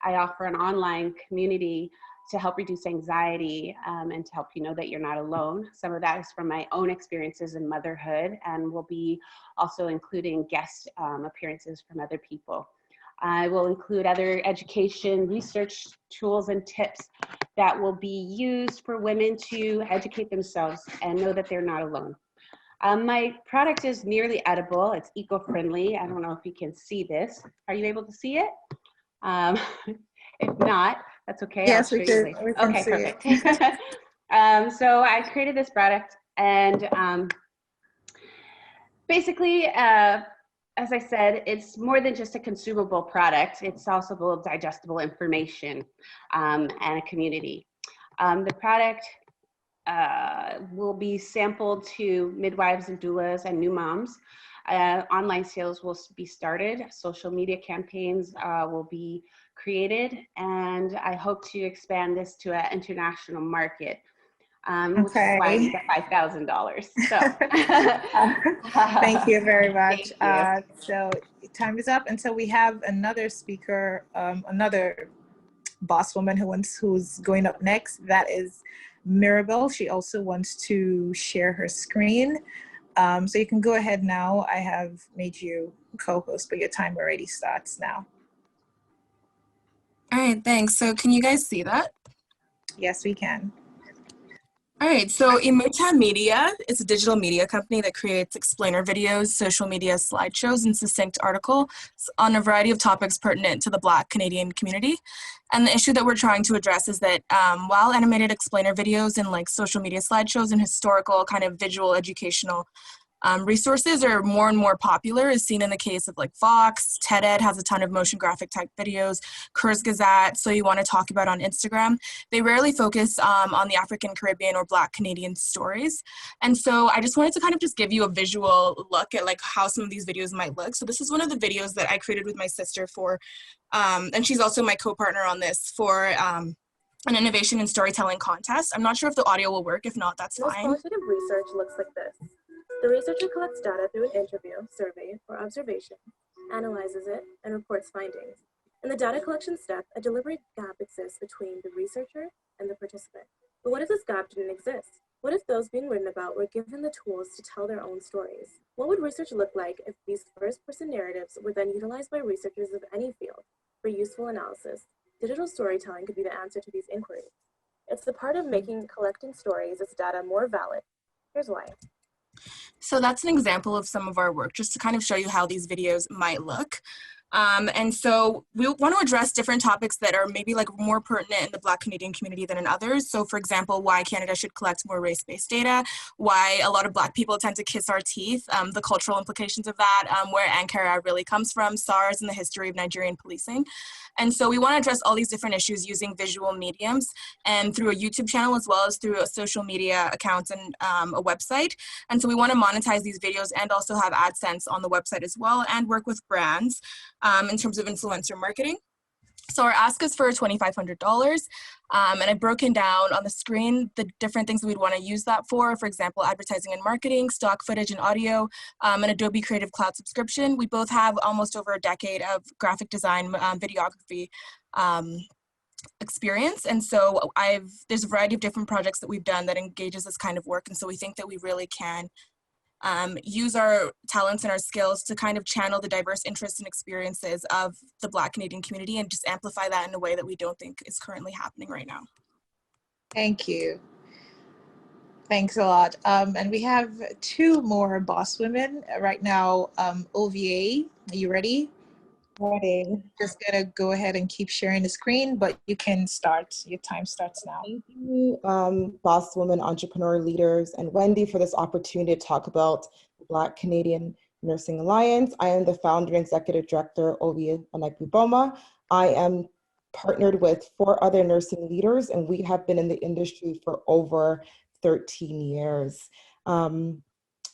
I offer an online community to help reduce anxiety and to help you know that you're not alone. Some of that is from my own experiences in motherhood, and will be also including guest appearances from other people. I will include other education, research tools and tips that will be used for women to educate themselves and know that they're not alone. My product is nearly edible. It's eco-friendly. I don't know if you can see this. Are you able to see it? If not, that's okay. Yes, I'll show you later. Okay, perfect. So I created this product, and basically as I said, it's more than just a consumable product. It's also digestible information and a community. The product will be sampled to midwives and doulas and new moms. Online sales will be started. Social media campaigns will be created, and I hope to expand this to an international market. Which is why I need the $5,000. So thank you very much. Thank you. So time is up, and so we have another speaker, another boss woman who's going up next. That is Mirabel. She also wants to share her screen. So you can go ahead now. I have made you co-host, but your time already starts now. All right, thanks. So can you guys see that? Yes, we can. All right, so Emocha Media is a digital media company that creates explainer videos, social media slideshows, and succinct articles on a variety of topics pertinent to the Black Canadian community. And the issue that we're trying to address is that while animated explainer videos and like social media slideshows and historical kind of visual educational resources are more and more popular, as seen in the case of like Vox, TED-Ed has a ton of motion graphic type videos, Cours Gazette, So You Want to Talk About on Instagram. They rarely focus on the African Caribbean or Black Canadian stories. And so I just wanted to kind of just give you a visual look at like how some of these videos might look. So this is one of the videos that I created with my sister for, and she's also my co-partner on this, for an innovation and storytelling contest. I'm not sure if the audio will work. If not, that's fine. Qualitative research looks like this. The researcher collects data through an interview, survey, or observation, analyzes it, and reports findings. In the data collection step, a deliberate gap exists between the researcher and the participant. But what if this gap didn't exist? What if those being written about were given the tools to tell their own stories? What would research look like if these first-person narratives were then utilized by researchers of any field for useful analysis? Digital storytelling could be the answer to these inquiries. It's the part of making collecting stories as data more valid. Here's why. So that's an example of some of our work, just to kind of show you how these videos might look. And so we want to address different topics that are maybe like more pertinent in the Black Canadian community than in others. So for example, why Canada should collect more race-based data, why a lot of Black people tend to kiss our teeth, the cultural implications of that, where Ankara really comes from, SARS, and the history of Nigerian policing. And so we want to address all these different issues using visual mediums and through a YouTube channel as well as through a social media account and a website. And so we want to monetize these videos and also have AdSense on the website as well and work with brands in terms of influencer marketing. So our ask is for $2,500, and I've broken down on the screen the different things that we'd want to use that for example, advertising and marketing, stock footage and audio, and Adobe Creative Cloud subscription. We both have almost over a decade of graphic design, videography experience, and so there's a variety of different projects that we've done that engages this kind of work, and so we think that we really can use our talents and our skills to kind of channel the diverse interests and experiences of the Black Canadian community and just amplify that in a way that we don't think is currently happening right now. Thank you. Thanks a lot. And we have two more boss women right now. OVA, are you ready? Ready. Just gonna go ahead and keep sharing the screen, but you can start. Your time starts now. Thank you, boss women, entrepreneur leaders, and Wendy for this opportunity to talk about the Black Canadian Nursing Alliance. I am the founder and executive director, Ovia Anekbuboma. I am partnered with 4 other nursing leaders, and we have been in the industry for over 13 years.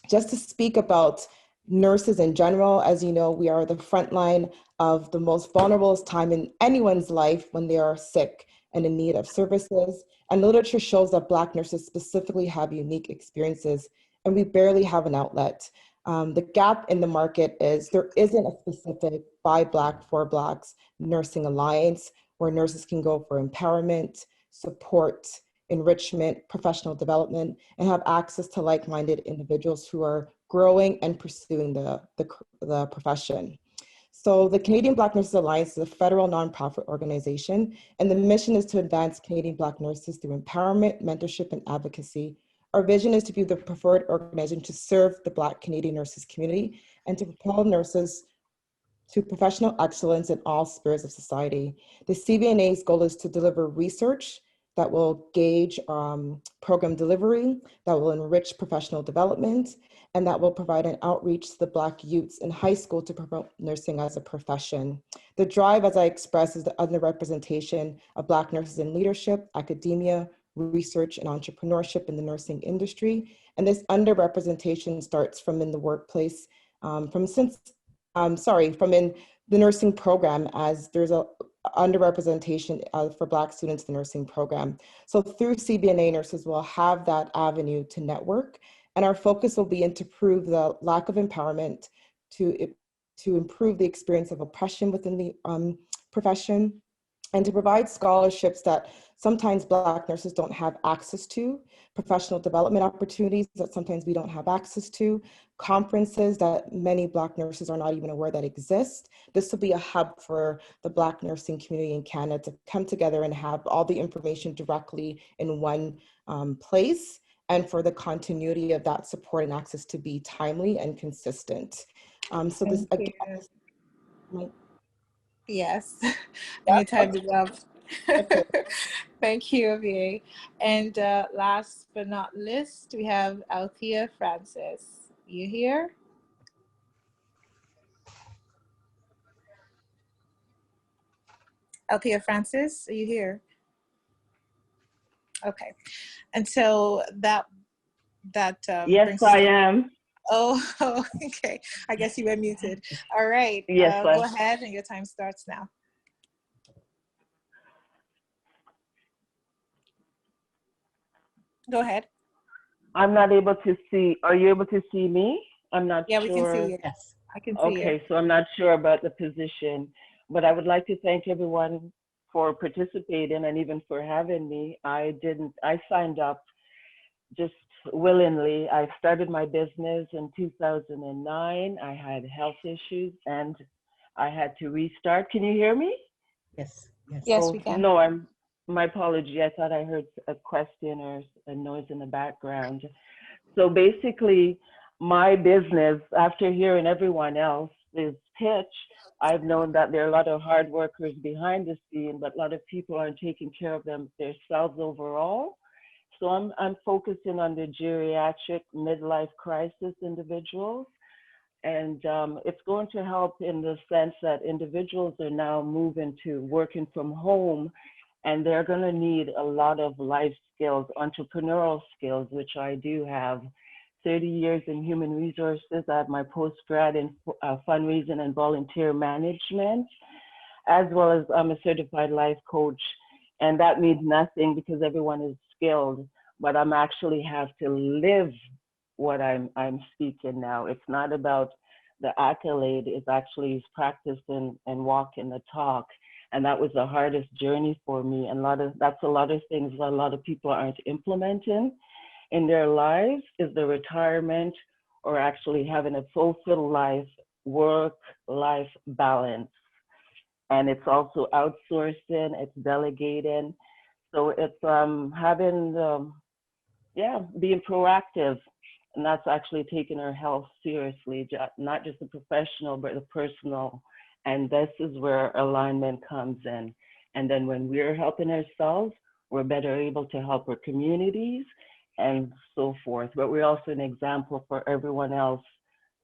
Just to speak about nurses in general, as you know, we are the front line of the most vulnerable time in anyone's life when they are sick and in need of services. And literature shows that Black nurses specifically have unique experiences, and we barely have an outlet. The gap in the market is there isn't a specific by Black, for Blacks nursing alliance where nurses can go for empowerment, support, enrichment, professional development, and have access to like-minded individuals who are growing and pursuing the profession. So the Canadian Black Nurses Alliance is a federal nonprofit organization, and the mission is to advance Canadian Black nurses through empowerment, mentorship, and advocacy. Our vision is to be the preferred organization to serve the Black Canadian nurses community and to propel nurses to professional excellence in all spheres of society. The CBNA's goal is to deliver research, that will gauge program delivery, that will enrich professional development, and that will provide an outreach to the Black youths in high school to promote nursing as a profession. The drive, as I expressed, is the underrepresentation of Black nurses in leadership, academia, research, and entrepreneurship in the nursing industry. And this underrepresentation starts from in the workplace, from in the nursing program, as there's a underrepresentation for Black students in the nursing program. So through CBNA, nurses will have that avenue to network, and our focus will be to prove the lack of empowerment, to improve the experience of oppression within the profession, and to provide scholarships that sometimes Black nurses don't have access to, professional development opportunities that sometimes we don't have access to, conferences that many Black nurses are not even aware that exist. This will be a hub for the Black nursing community in Canada to come together and have all the information directly in one place, and for the continuity of that support and access to be timely and consistent. So this, again, yes, and your time is up. Thank you, Ovie. And last but not least, we have Althea Francis. You here? Althea Francis, are you here? Okay. And so that yes, I am. Oh, okay. I guess you were muted. All right. Yes, go ahead, and your time starts now. Go ahead. I'm not able to see. Are you able to see me? I'm not sure. Yeah, we can see you. Yes, I can see you. Okay, so I'm not sure about the position, but I would like to thank everyone for participating and even for having me. I signed up just willingly. I started my business in 2009. I had health issues and I had to restart. Can you hear me? Yes. Yes, we can. No, my apology. I thought I heard a question or a noise in the background. So basically, my business, after hearing everyone else's pitch, I've known that there are a lot of hard workers behind the scene, but a lot of people aren't taking care of themselves overall. So I'm focusing on the geriatric midlife crisis individuals. And it's going to help in the sense that individuals are now moving to working from home, and they're going to need a lot of life skills, entrepreneurial skills, which I do have. 30 years in human resources. I have my postgrad in fundraising and volunteer management, as well as I'm a certified life coach. And that means nothing because everyone is skilled, but I'm actually have to live what I'm speaking now. It's not about the accolade, it's actually practicing and walking the talk. And that was the hardest journey for me. And that's a lot of things that a lot of people aren't implementing in their lives, is the retirement or actually having a fulfilled life, work-life balance. And it's also outsourcing, it's delegating. So it's being proactive. And that's actually taking our health seriously, not just the professional, but the personal. And this is where alignment comes in. And then when we're helping ourselves, we're better able to help our communities and so forth. But we're also an example for everyone else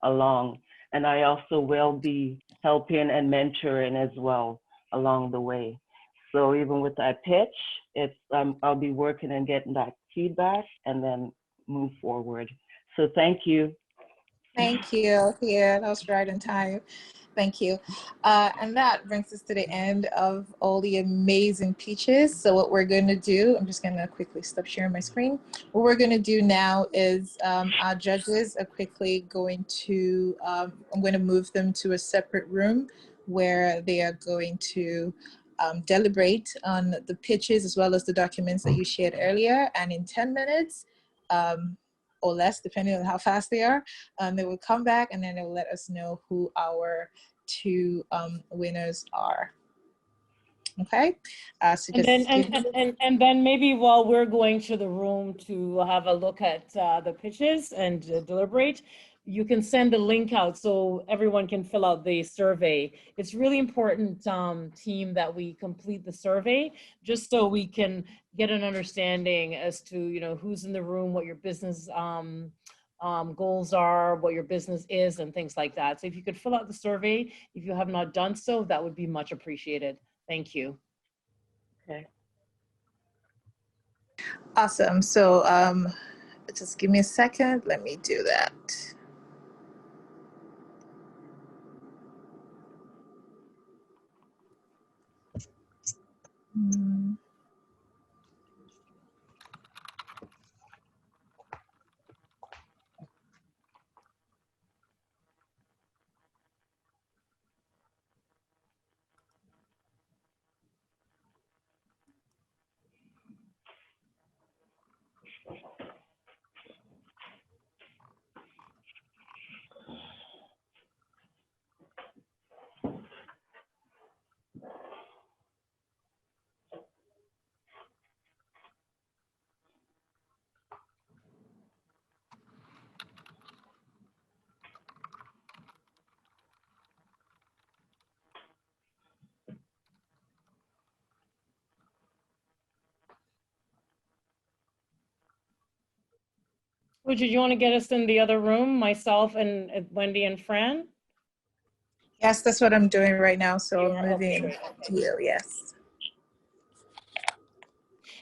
along. And I also will be helping and mentoring as well along the way. So even with that pitch, I'll be working and getting that feedback and then move forward. So thank you. Thank you. Yeah, that was right in time. Thank you. And that brings us to the end of all the amazing peaches. So what we're going to do, I'm just going to quickly stop sharing my screen. What we're going to do now is our judges are quickly going to, I'm going to move them to a separate room where they are going to deliberate on the pitches as well as the documents that you shared earlier. And in 10 minutes, or less, depending on how fast they are, they will come back and then they will let us know who our two winners are. Okay. So just and then maybe while we're going to the room to have a look at the pitches and deliberate, you can send the link out so everyone can fill out the survey. It's really important, team, that we complete the survey just so we can get an understanding as to, you know, who's in the room, what your business goals are, what your business is, and things like that. So if you could fill out the survey, if you have not done so, that would be much appreciated. Thank you. Okay. Awesome. So just give me a second. Let me do that. Would you want to get us in the other room, myself and Wendy and Fran? Yes, that's what I'm doing right now. So You I'm are? Okay, moving great. to you. Yes.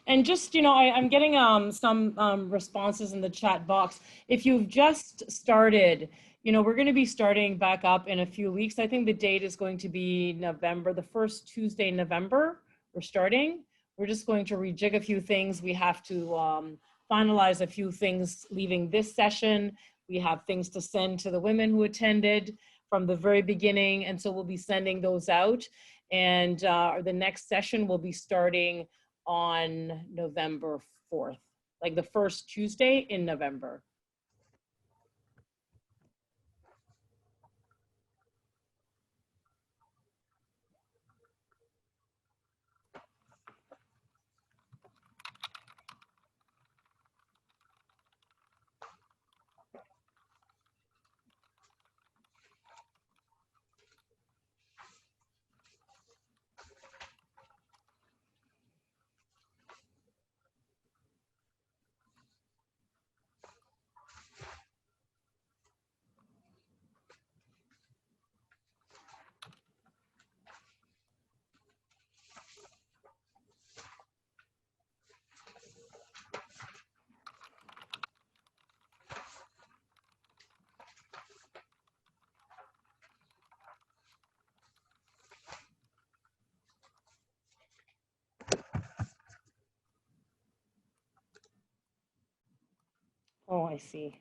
And just, you know, I'm getting some responses in the chat box. If you've just started, you know, we're going to be starting back up in a few weeks. I think the date is going to be November, the first Tuesday in November. We're starting. We're just going to rejig a few things. We have to finalize a few things leaving this session. We have things to send to the women who attended from the very beginning. And so we'll be sending those out. And the next session will be starting on November 4th, like the first Tuesday in November. Oh, I see.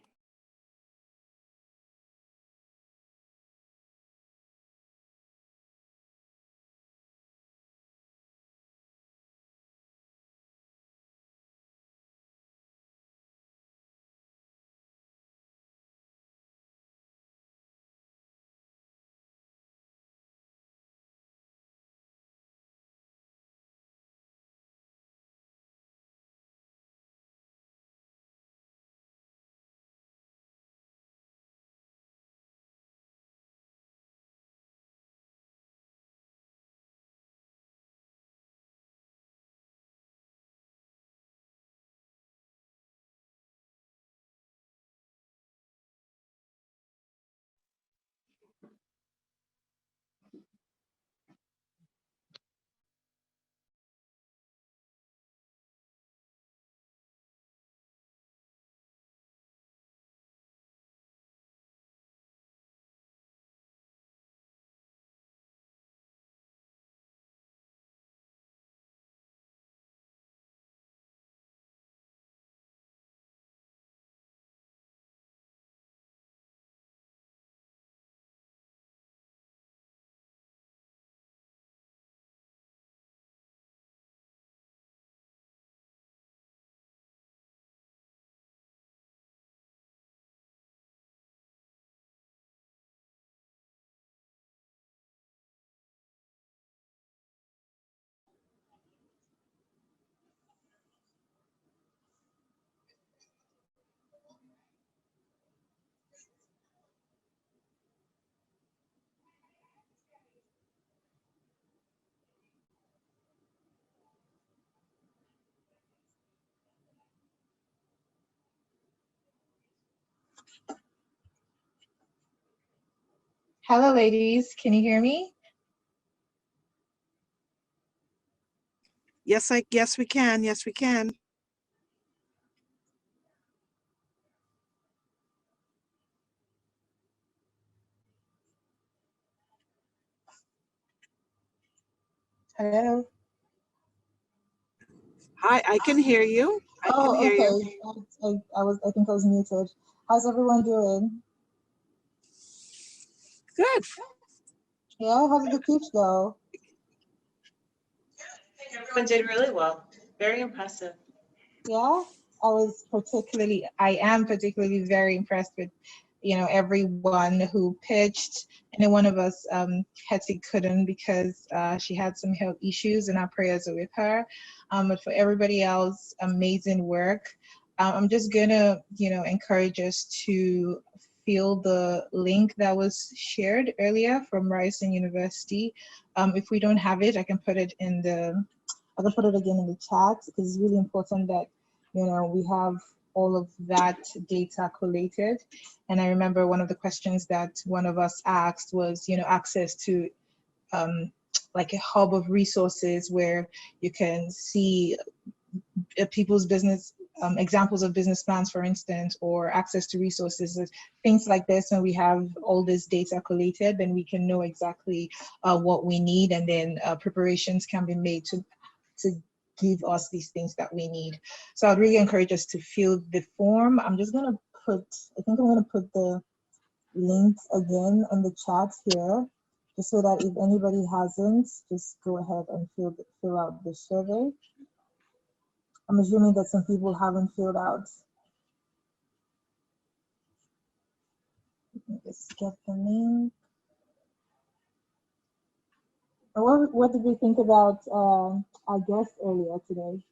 Hello, ladies. Can you hear me? Yes, yes, we can. Yes, we can. Hello. Hi, I can hear you. I can Oh, hear you. okay. I think I was muted. How's everyone doing? Good. Yeah, how did the pitch go? Everyone did really well. Very impressive. Yeah, I am particularly very impressed with, everyone who pitched. Any one of us, Hetty couldn't because she had some health issues, and our prayers are with her. But for everybody else, amazing work. I'm just gonna, encourage us to fill the link that was shared earlier from Ryerson University. If we don't have it, I can put it again in the chat, because it's really important that we have all of that data collated. And I remember one of the questions that one of us asked was, access to like a hub of resources where you can see people's business examples of business plans, for instance, or access to resources, things like this. When we have all this data collated, then we can know exactly what we need, and then preparations can be made to give us these things that we need. So I'd really encourage us to fill the form. I think I'm gonna put the link again in the chat here, just so that if anybody hasn't, just go ahead and fill out the survey. I'm assuming that some people haven't filled out. Let me just get the link. What did we think about our guest earlier today?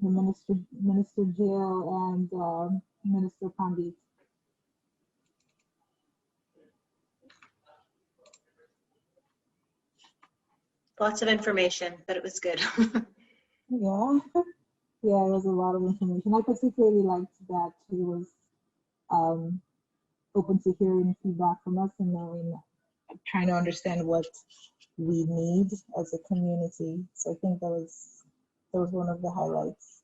The Minister Jill and Minister Pandit. Lots of information, but it was good. Yeah, yeah, it was a lot of information. I particularly liked that he was open to hearing feedback from us and trying to understand what we need as a community. So I think that was one of the highlights.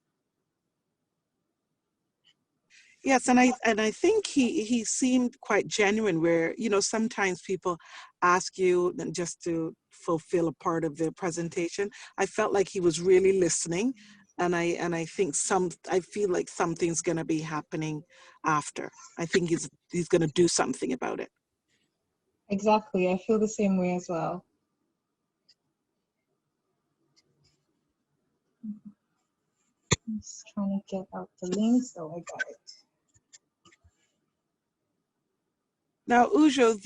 Yes, and I think he seemed quite genuine. Where sometimes people ask you just to fulfill a part of their presentation. I felt like he was really listening, and I feel like something's going to be happening after. I think he's going to do something about it. Exactly, I feel the same way as well. I'm just trying to get out the link, so I got it. Now, Ujo,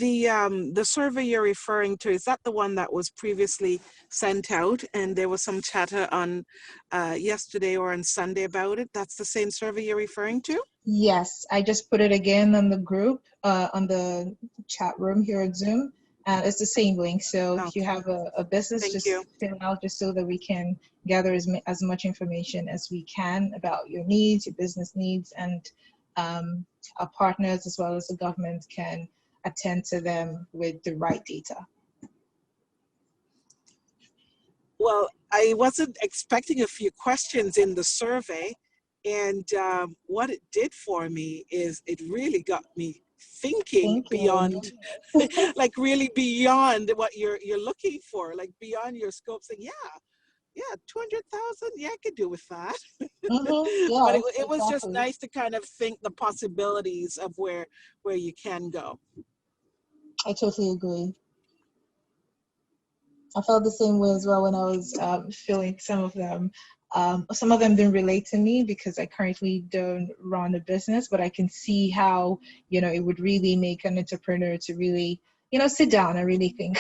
the survey you're referring to, is that the one that was previously sent out and there was some chatter on yesterday or on Sunday about it? That's the same survey you're referring to? Yes, I just put it again on the group, on the chat room here at Zoom. It's the same link. So if you have a business, just fill it out just so that we can gather as much information as we can about your needs, your business needs, and our partners as well as the government can attend to them with the right data. Well, I wasn't expecting a few questions in the survey, and what it did for me is it really got me thinking beyond, like really beyond what you're looking for, like beyond your scope, saying, yeah, 200,000, yeah, I could do with that. Yeah, but it was just exactly. nice to kind of think the possibilities of where you can go. I totally agree. I felt the same way as well when I was filling some of them. Some of them didn't relate to me because I currently don't run a business, but I can see how, it would really make an entrepreneur to really, sit down and really think.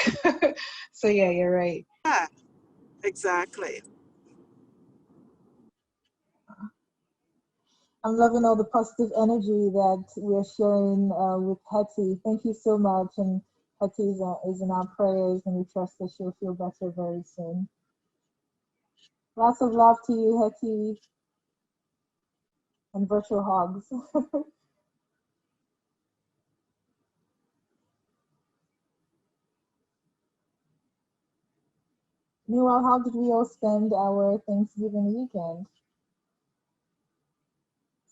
So yeah, you're right. Yeah, exactly. I'm loving all the positive energy that we're sharing with Hetty. Thank you so much. And Hetty is in our prayers, and we trust that she'll feel better very soon. Lots of love to you, Hetty, and virtual hugs. Meanwhile, how did we all spend our Thanksgiving weekend?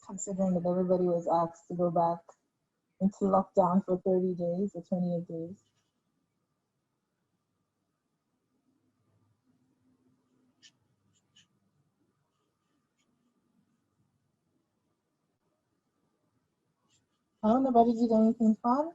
Considering that everybody was asked to go back into lockdown for 30 days or 28 days. Oh, nobody did anything fun?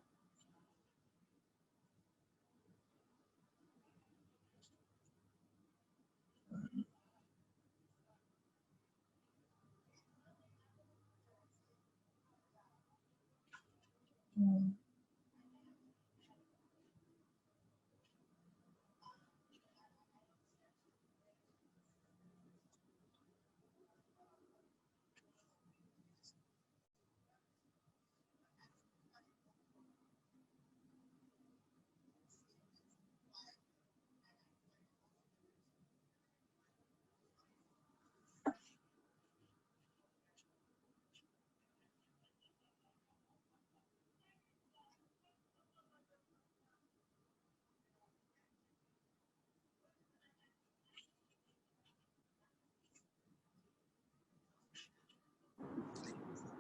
Hmm.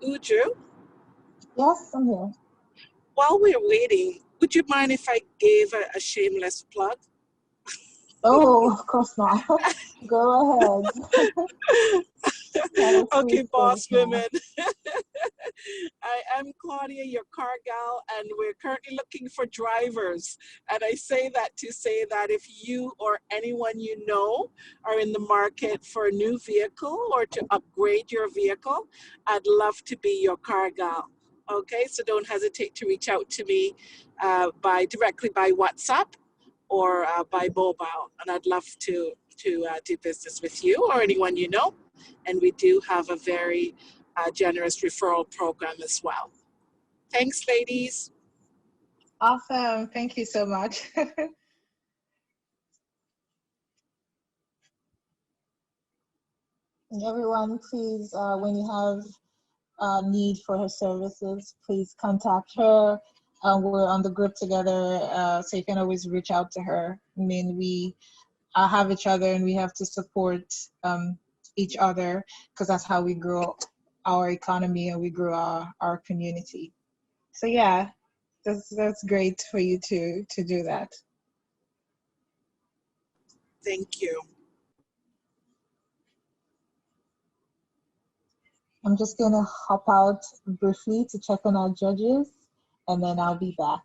Uju, Yes, I'm here. while we're waiting, would you mind if I gave a shameless plug? Oh, of course not. Go ahead. Okay, boss Now. women. I am Claudia, your car gal, and we're currently looking for drivers. And I say that to say that if you or anyone you know are in the market for a new vehicle or to upgrade your vehicle, I'd love to be your car gal. Okay, so don't hesitate to reach out to me directly by WhatsApp or by mobile, and I'd love to do business with you or anyone you know. And we do have a very generous referral program as well. Thanks, ladies. Awesome. Thank you so much. And everyone, please, when you have need for her services, please contact her. We're on the group together, so you can always reach out to her. I mean, we have each other and we have to support each other because that's how we grow our economy and we grow our community. So yeah, that's great for you to do that. Thank you. I'm just gonna hop out briefly to check on our judges and then I'll be back.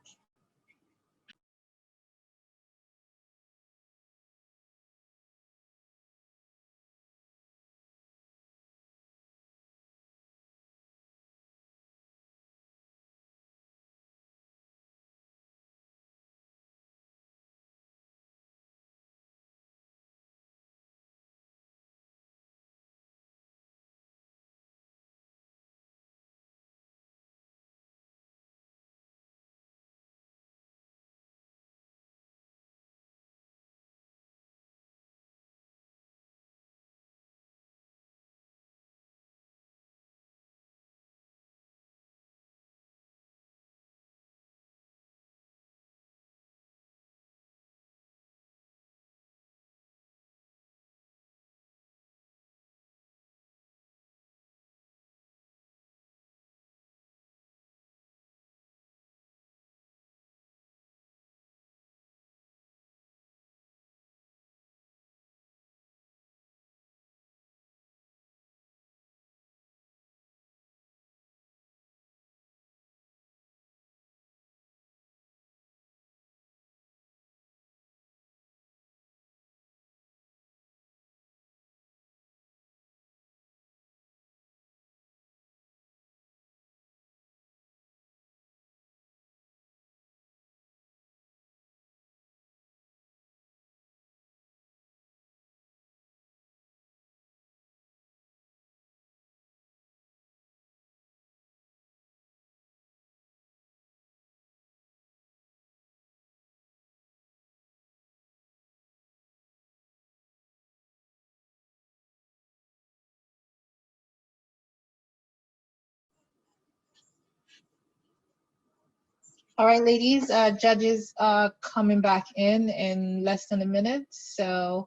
All right, ladies, judges are coming back in less than a minute. So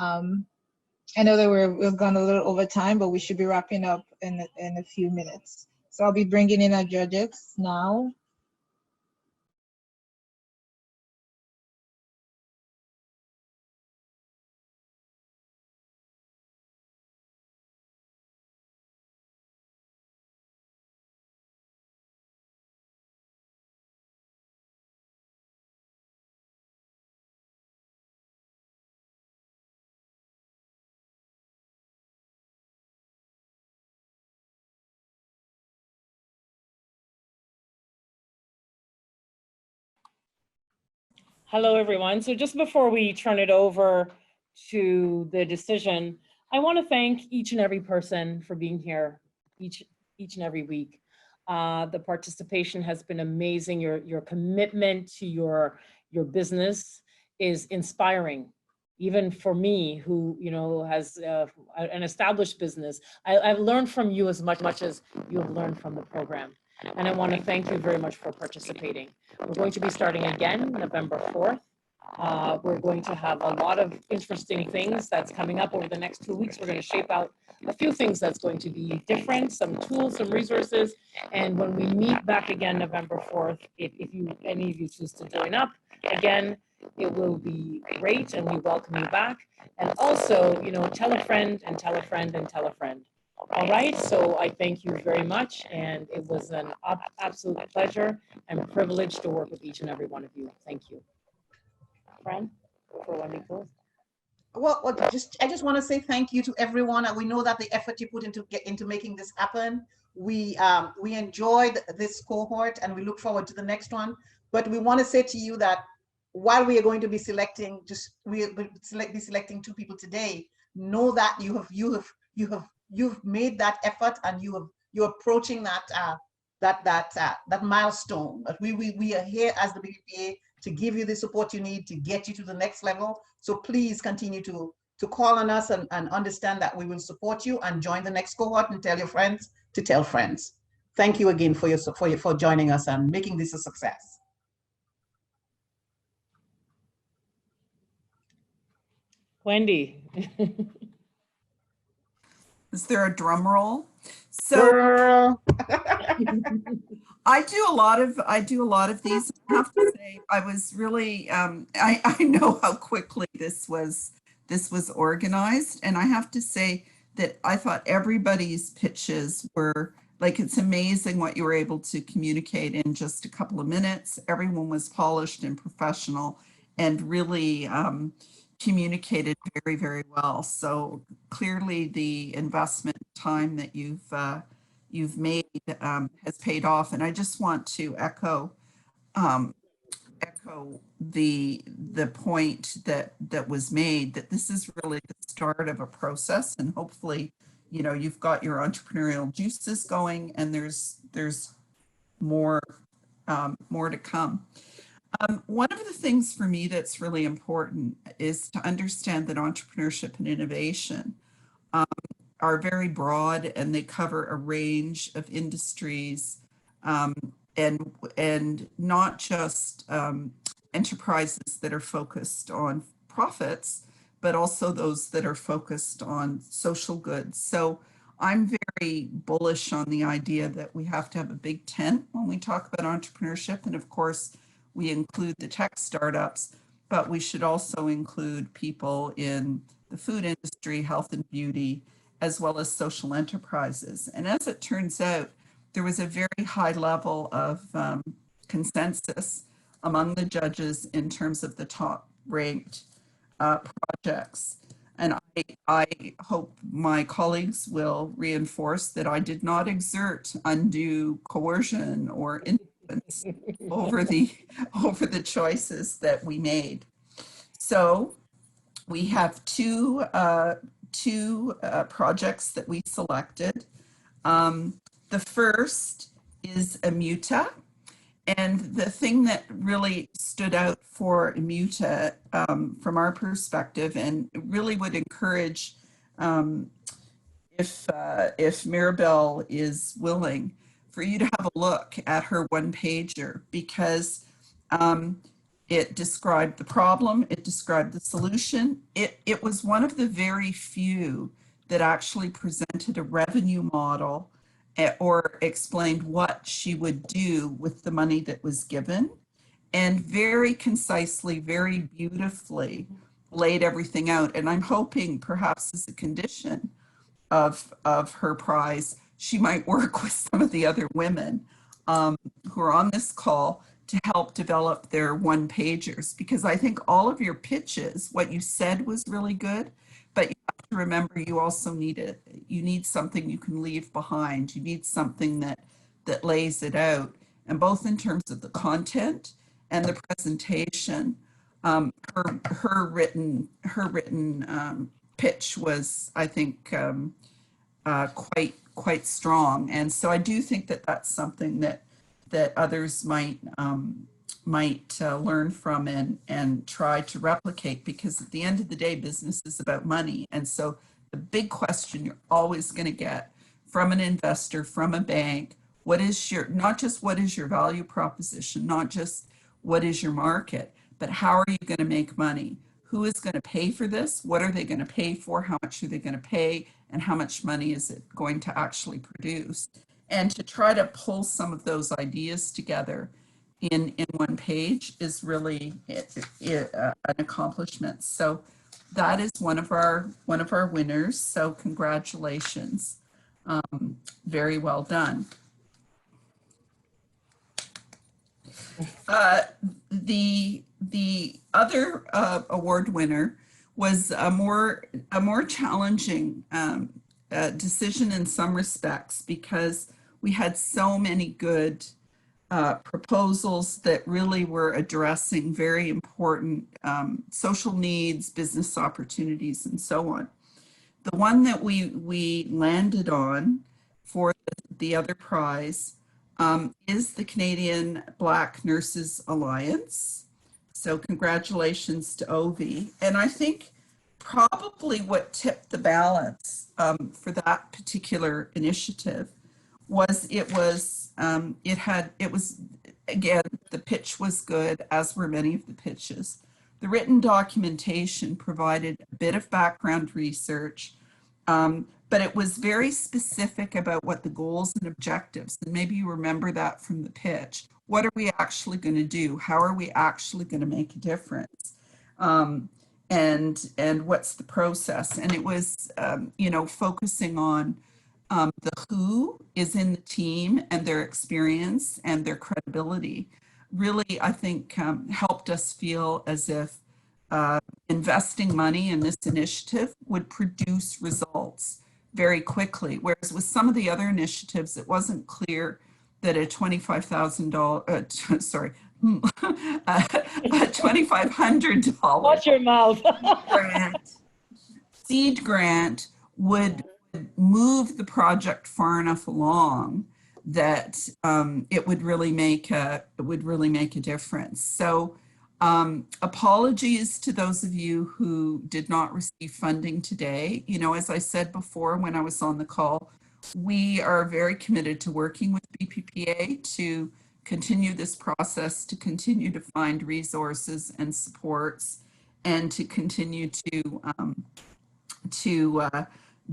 I know that we've gone a little over time, but we should be wrapping up in a few minutes. So I'll be bringing in our judges now. Hello, everyone. So just before we turn it over to the decision, I want to thank each and every person for being here each and every week. The participation has been amazing. Your commitment to your business is inspiring, even for me, who has an established business. I've learned from you as much as you have learned from the program. And I want to thank you very much for participating. We're going to be starting again November 4th. We're going to have a lot of interesting things that's coming up over the next 2 weeks. We're going to shape out a few things that's going to be different, some tools, some resources. And when we meet back again November 4th, if any of you choose to join up, again, it will be great and we welcome you back. And also, tell a friend and tell a friend and tell a friend. All right, so I thank you very much, and it was an absolute pleasure and privilege to work with each and every one of you. Thank you. Fran, for Wendy close. Well, I just want to say thank you to everyone. We know that the effort you put into making this happen. We enjoyed this cohort, and we look forward to the next one. But we want to say to you that while we are going to be selecting, we'll be selecting 2 people today. Know that you've made that effort, and you're approaching that milestone. But we are here as the BBPA to give you the support you need to get you to the next level. So please continue to call on us and understand that we will support you, and join the next cohort and tell your friends to tell friends. Thank you again for joining us and making this a success. Wendy. Is there a drum roll? So I do a lot of these. I have to say, I was really I know how quickly this was organized, and I have to say that I thought everybody's pitches were like, it's amazing what you were able to communicate in just a couple of minutes. Everyone was polished and professional, and really communicated very, very well. So clearly the investment time that you've made has paid off. And I just want to echo the point that was made, that this is really the start of a process, and hopefully, you've got your entrepreneurial juices going, and there's more to come. One of the things for me that's really important is to understand that entrepreneurship and innovation are very broad, and they cover a range of industries, and not just enterprises that are focused on profits, but also those that are focused on social goods. So I'm very bullish on the idea that we have to have a big tent when we talk about entrepreneurship. And of course, we include the tech startups, but we should also include people in the food industry, health and beauty, as well as social enterprises. And as it turns out, there was a very high level of consensus among the judges in terms of the top ranked projects. And I hope my colleagues will reinforce that I did not exert undue coercion or influence over the choices that we made. So we have two projects that we selected. The first is Immuta. And the thing that really stood out for Immuta from our perspective, and really would encourage, if Mirabelle is willing, for you to have a look at her one-pager, because it described the problem, it described the solution. It was one of the very few that actually presented a revenue model or explained what she would do with the money that was given, and very concisely, very beautifully laid everything out. And I'm hoping perhaps as a condition of her prize, she might work with some of the other women who are on this call to help develop their one-pagers, because I think all of your pitches, what you said was really good, but you have to remember you also need it. You need something you can leave behind. You need something that lays it out, and both in terms of the content and the presentation. Her written pitch was, I think, quite strong, and so I do think that that's something that others might learn from and try to replicate, because at the end of the day, business is about money. And so the big question you're always going to get from an investor, from a bank, what is your, not just what is your value proposition, not just what is your market, but how are you going to make money? Who is going to pay for this? What are they going to pay for? How much are they going to pay? And how much money is it going to actually produce? And to try to pull some of those ideas together in one page is really an accomplishment. So that is one of our winners. So congratulations. Very well done. The other award winner was a more challenging decision in some respects, because we had so many good proposals that really were addressing very important social needs, business opportunities, and so on. The one that we landed on for the other prize is the Canadian Black Nurses Alliance. So congratulations to Ovi. And I think probably what tipped the balance for that particular initiative was again, the pitch was good, as were many of the pitches. The written documentation provided a bit of background research, but it was very specific about what the goals and objectives, and maybe you remember that from the pitch. What are we actually going to do? How are we actually going to make a difference? And what's the process? And it was, focusing on the who is in the team and their experience and their credibility. Really, I think, helped us feel as if investing money in this initiative would produce results very quickly. Whereas with some of the other initiatives, it wasn't clear that a $2,500, sorry, $2,500 Watch your mouth. seed grant would move the project far enough along that it would really make a difference. So apologies to those of you who did not receive funding today. You know, as I said before when I was on the call, we are very committed to working with BBPA to continue this process, to continue to find resources and supports, and to continue to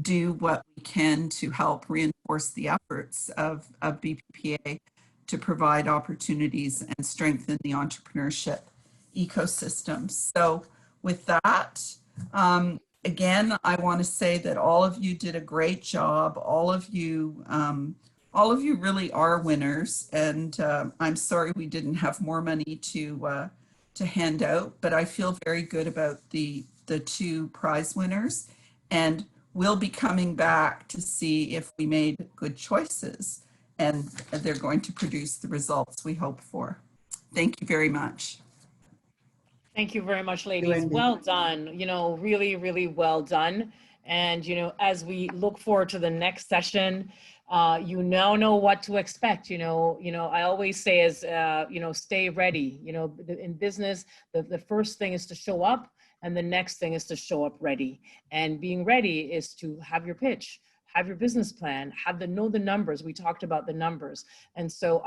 do what we can to help reinforce the efforts of BBPA to provide opportunities and strengthen the entrepreneurship ecosystem. So with that, again, I want to say that all of you did a great job. All of you really are winners, and I'm sorry we didn't have more money to hand out, but I feel very good about the two prize winners, and we'll be coming back to see if we made good choices, and they're going to produce the results we hope for. Thank you very much. Thank you very much, ladies. Well done. You know, really, really well done. And, you know, as we look forward to the next session, you now know what to expect. I always say is, stay ready. You know, in business, the first thing is to show up, and the next thing is to show up ready. And being ready is to have your pitch, have your business plan, know the numbers. We talked about the numbers. And so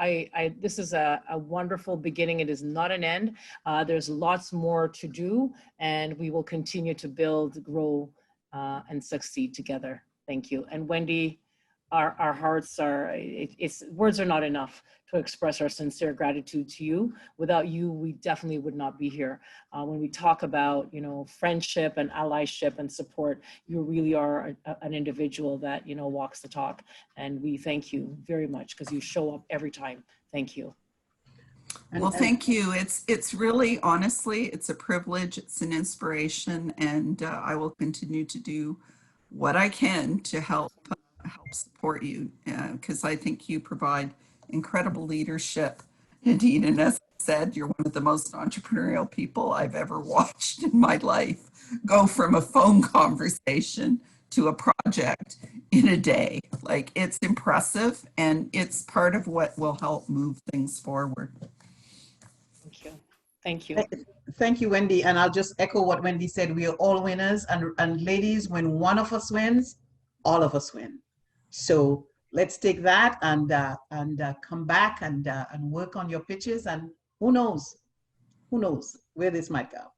this is a wonderful beginning. It is not an end. There's lots more to do, and we will continue to build, grow, and succeed together. Thank you. And Wendy, our hearts are, words are not enough to express our sincere gratitude to you. Without you, we definitely would not be here. When we talk about, friendship and allyship and support, you really are an individual that, walks the talk. And we thank you very much because you show up every time. Thank you. Well, thank you. It's really, honestly, it's a privilege. It's an inspiration, and I will continue to do what I can to help support you, because I think you provide incredible leadership, Nadine. And as I said, you're one of the most entrepreneurial people I've ever watched in my life go from a phone conversation to a project in a day. Like, it's impressive, and it's part of what will help move things forward. Thank you. Thank you. Thank you, Wendy. And I'll just echo what Wendy said. We are all winners. And ladies, when one of us wins, all of us win. So let's take that and come back and work on your pitches. And who knows where this might go.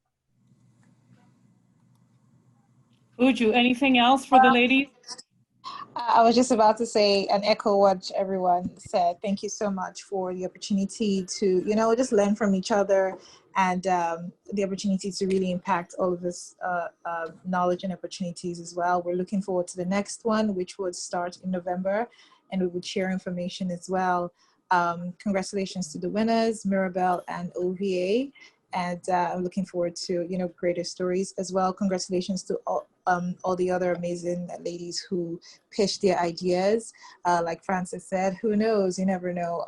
Uju, anything else for the ladies? I was just about to say and echo what everyone said. Thank you so much for the opportunity to, just learn from each other, and the opportunity to really impact all of this knowledge and opportunities as well. We're looking forward to the next one, which would start in November, and we would share information as well. Congratulations to the winners, Mirabelle and OVA. And I'm looking forward to, greater stories as well. Congratulations to all the other amazing ladies who pitched their ideas. Like Francis said, who knows? You never know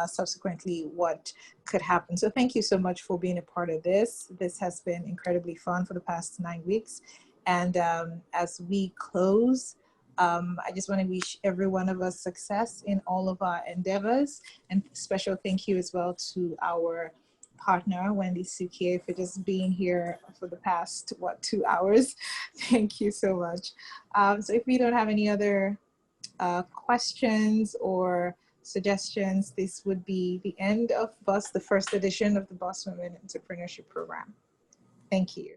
subsequently what could happen. So thank you so much for being a part of this. This has been incredibly fun for the past 9 weeks. And as we close, I just want to wish every one of us success in all of our endeavors. And special thank you as well to our partner, Wendy Sukie, for just being here for the past, 2 hours. Thank you so much. So if we don't have any other questions or suggestions, this would be the end of the first edition of the Boss Women Entrepreneurship Program. Thank you.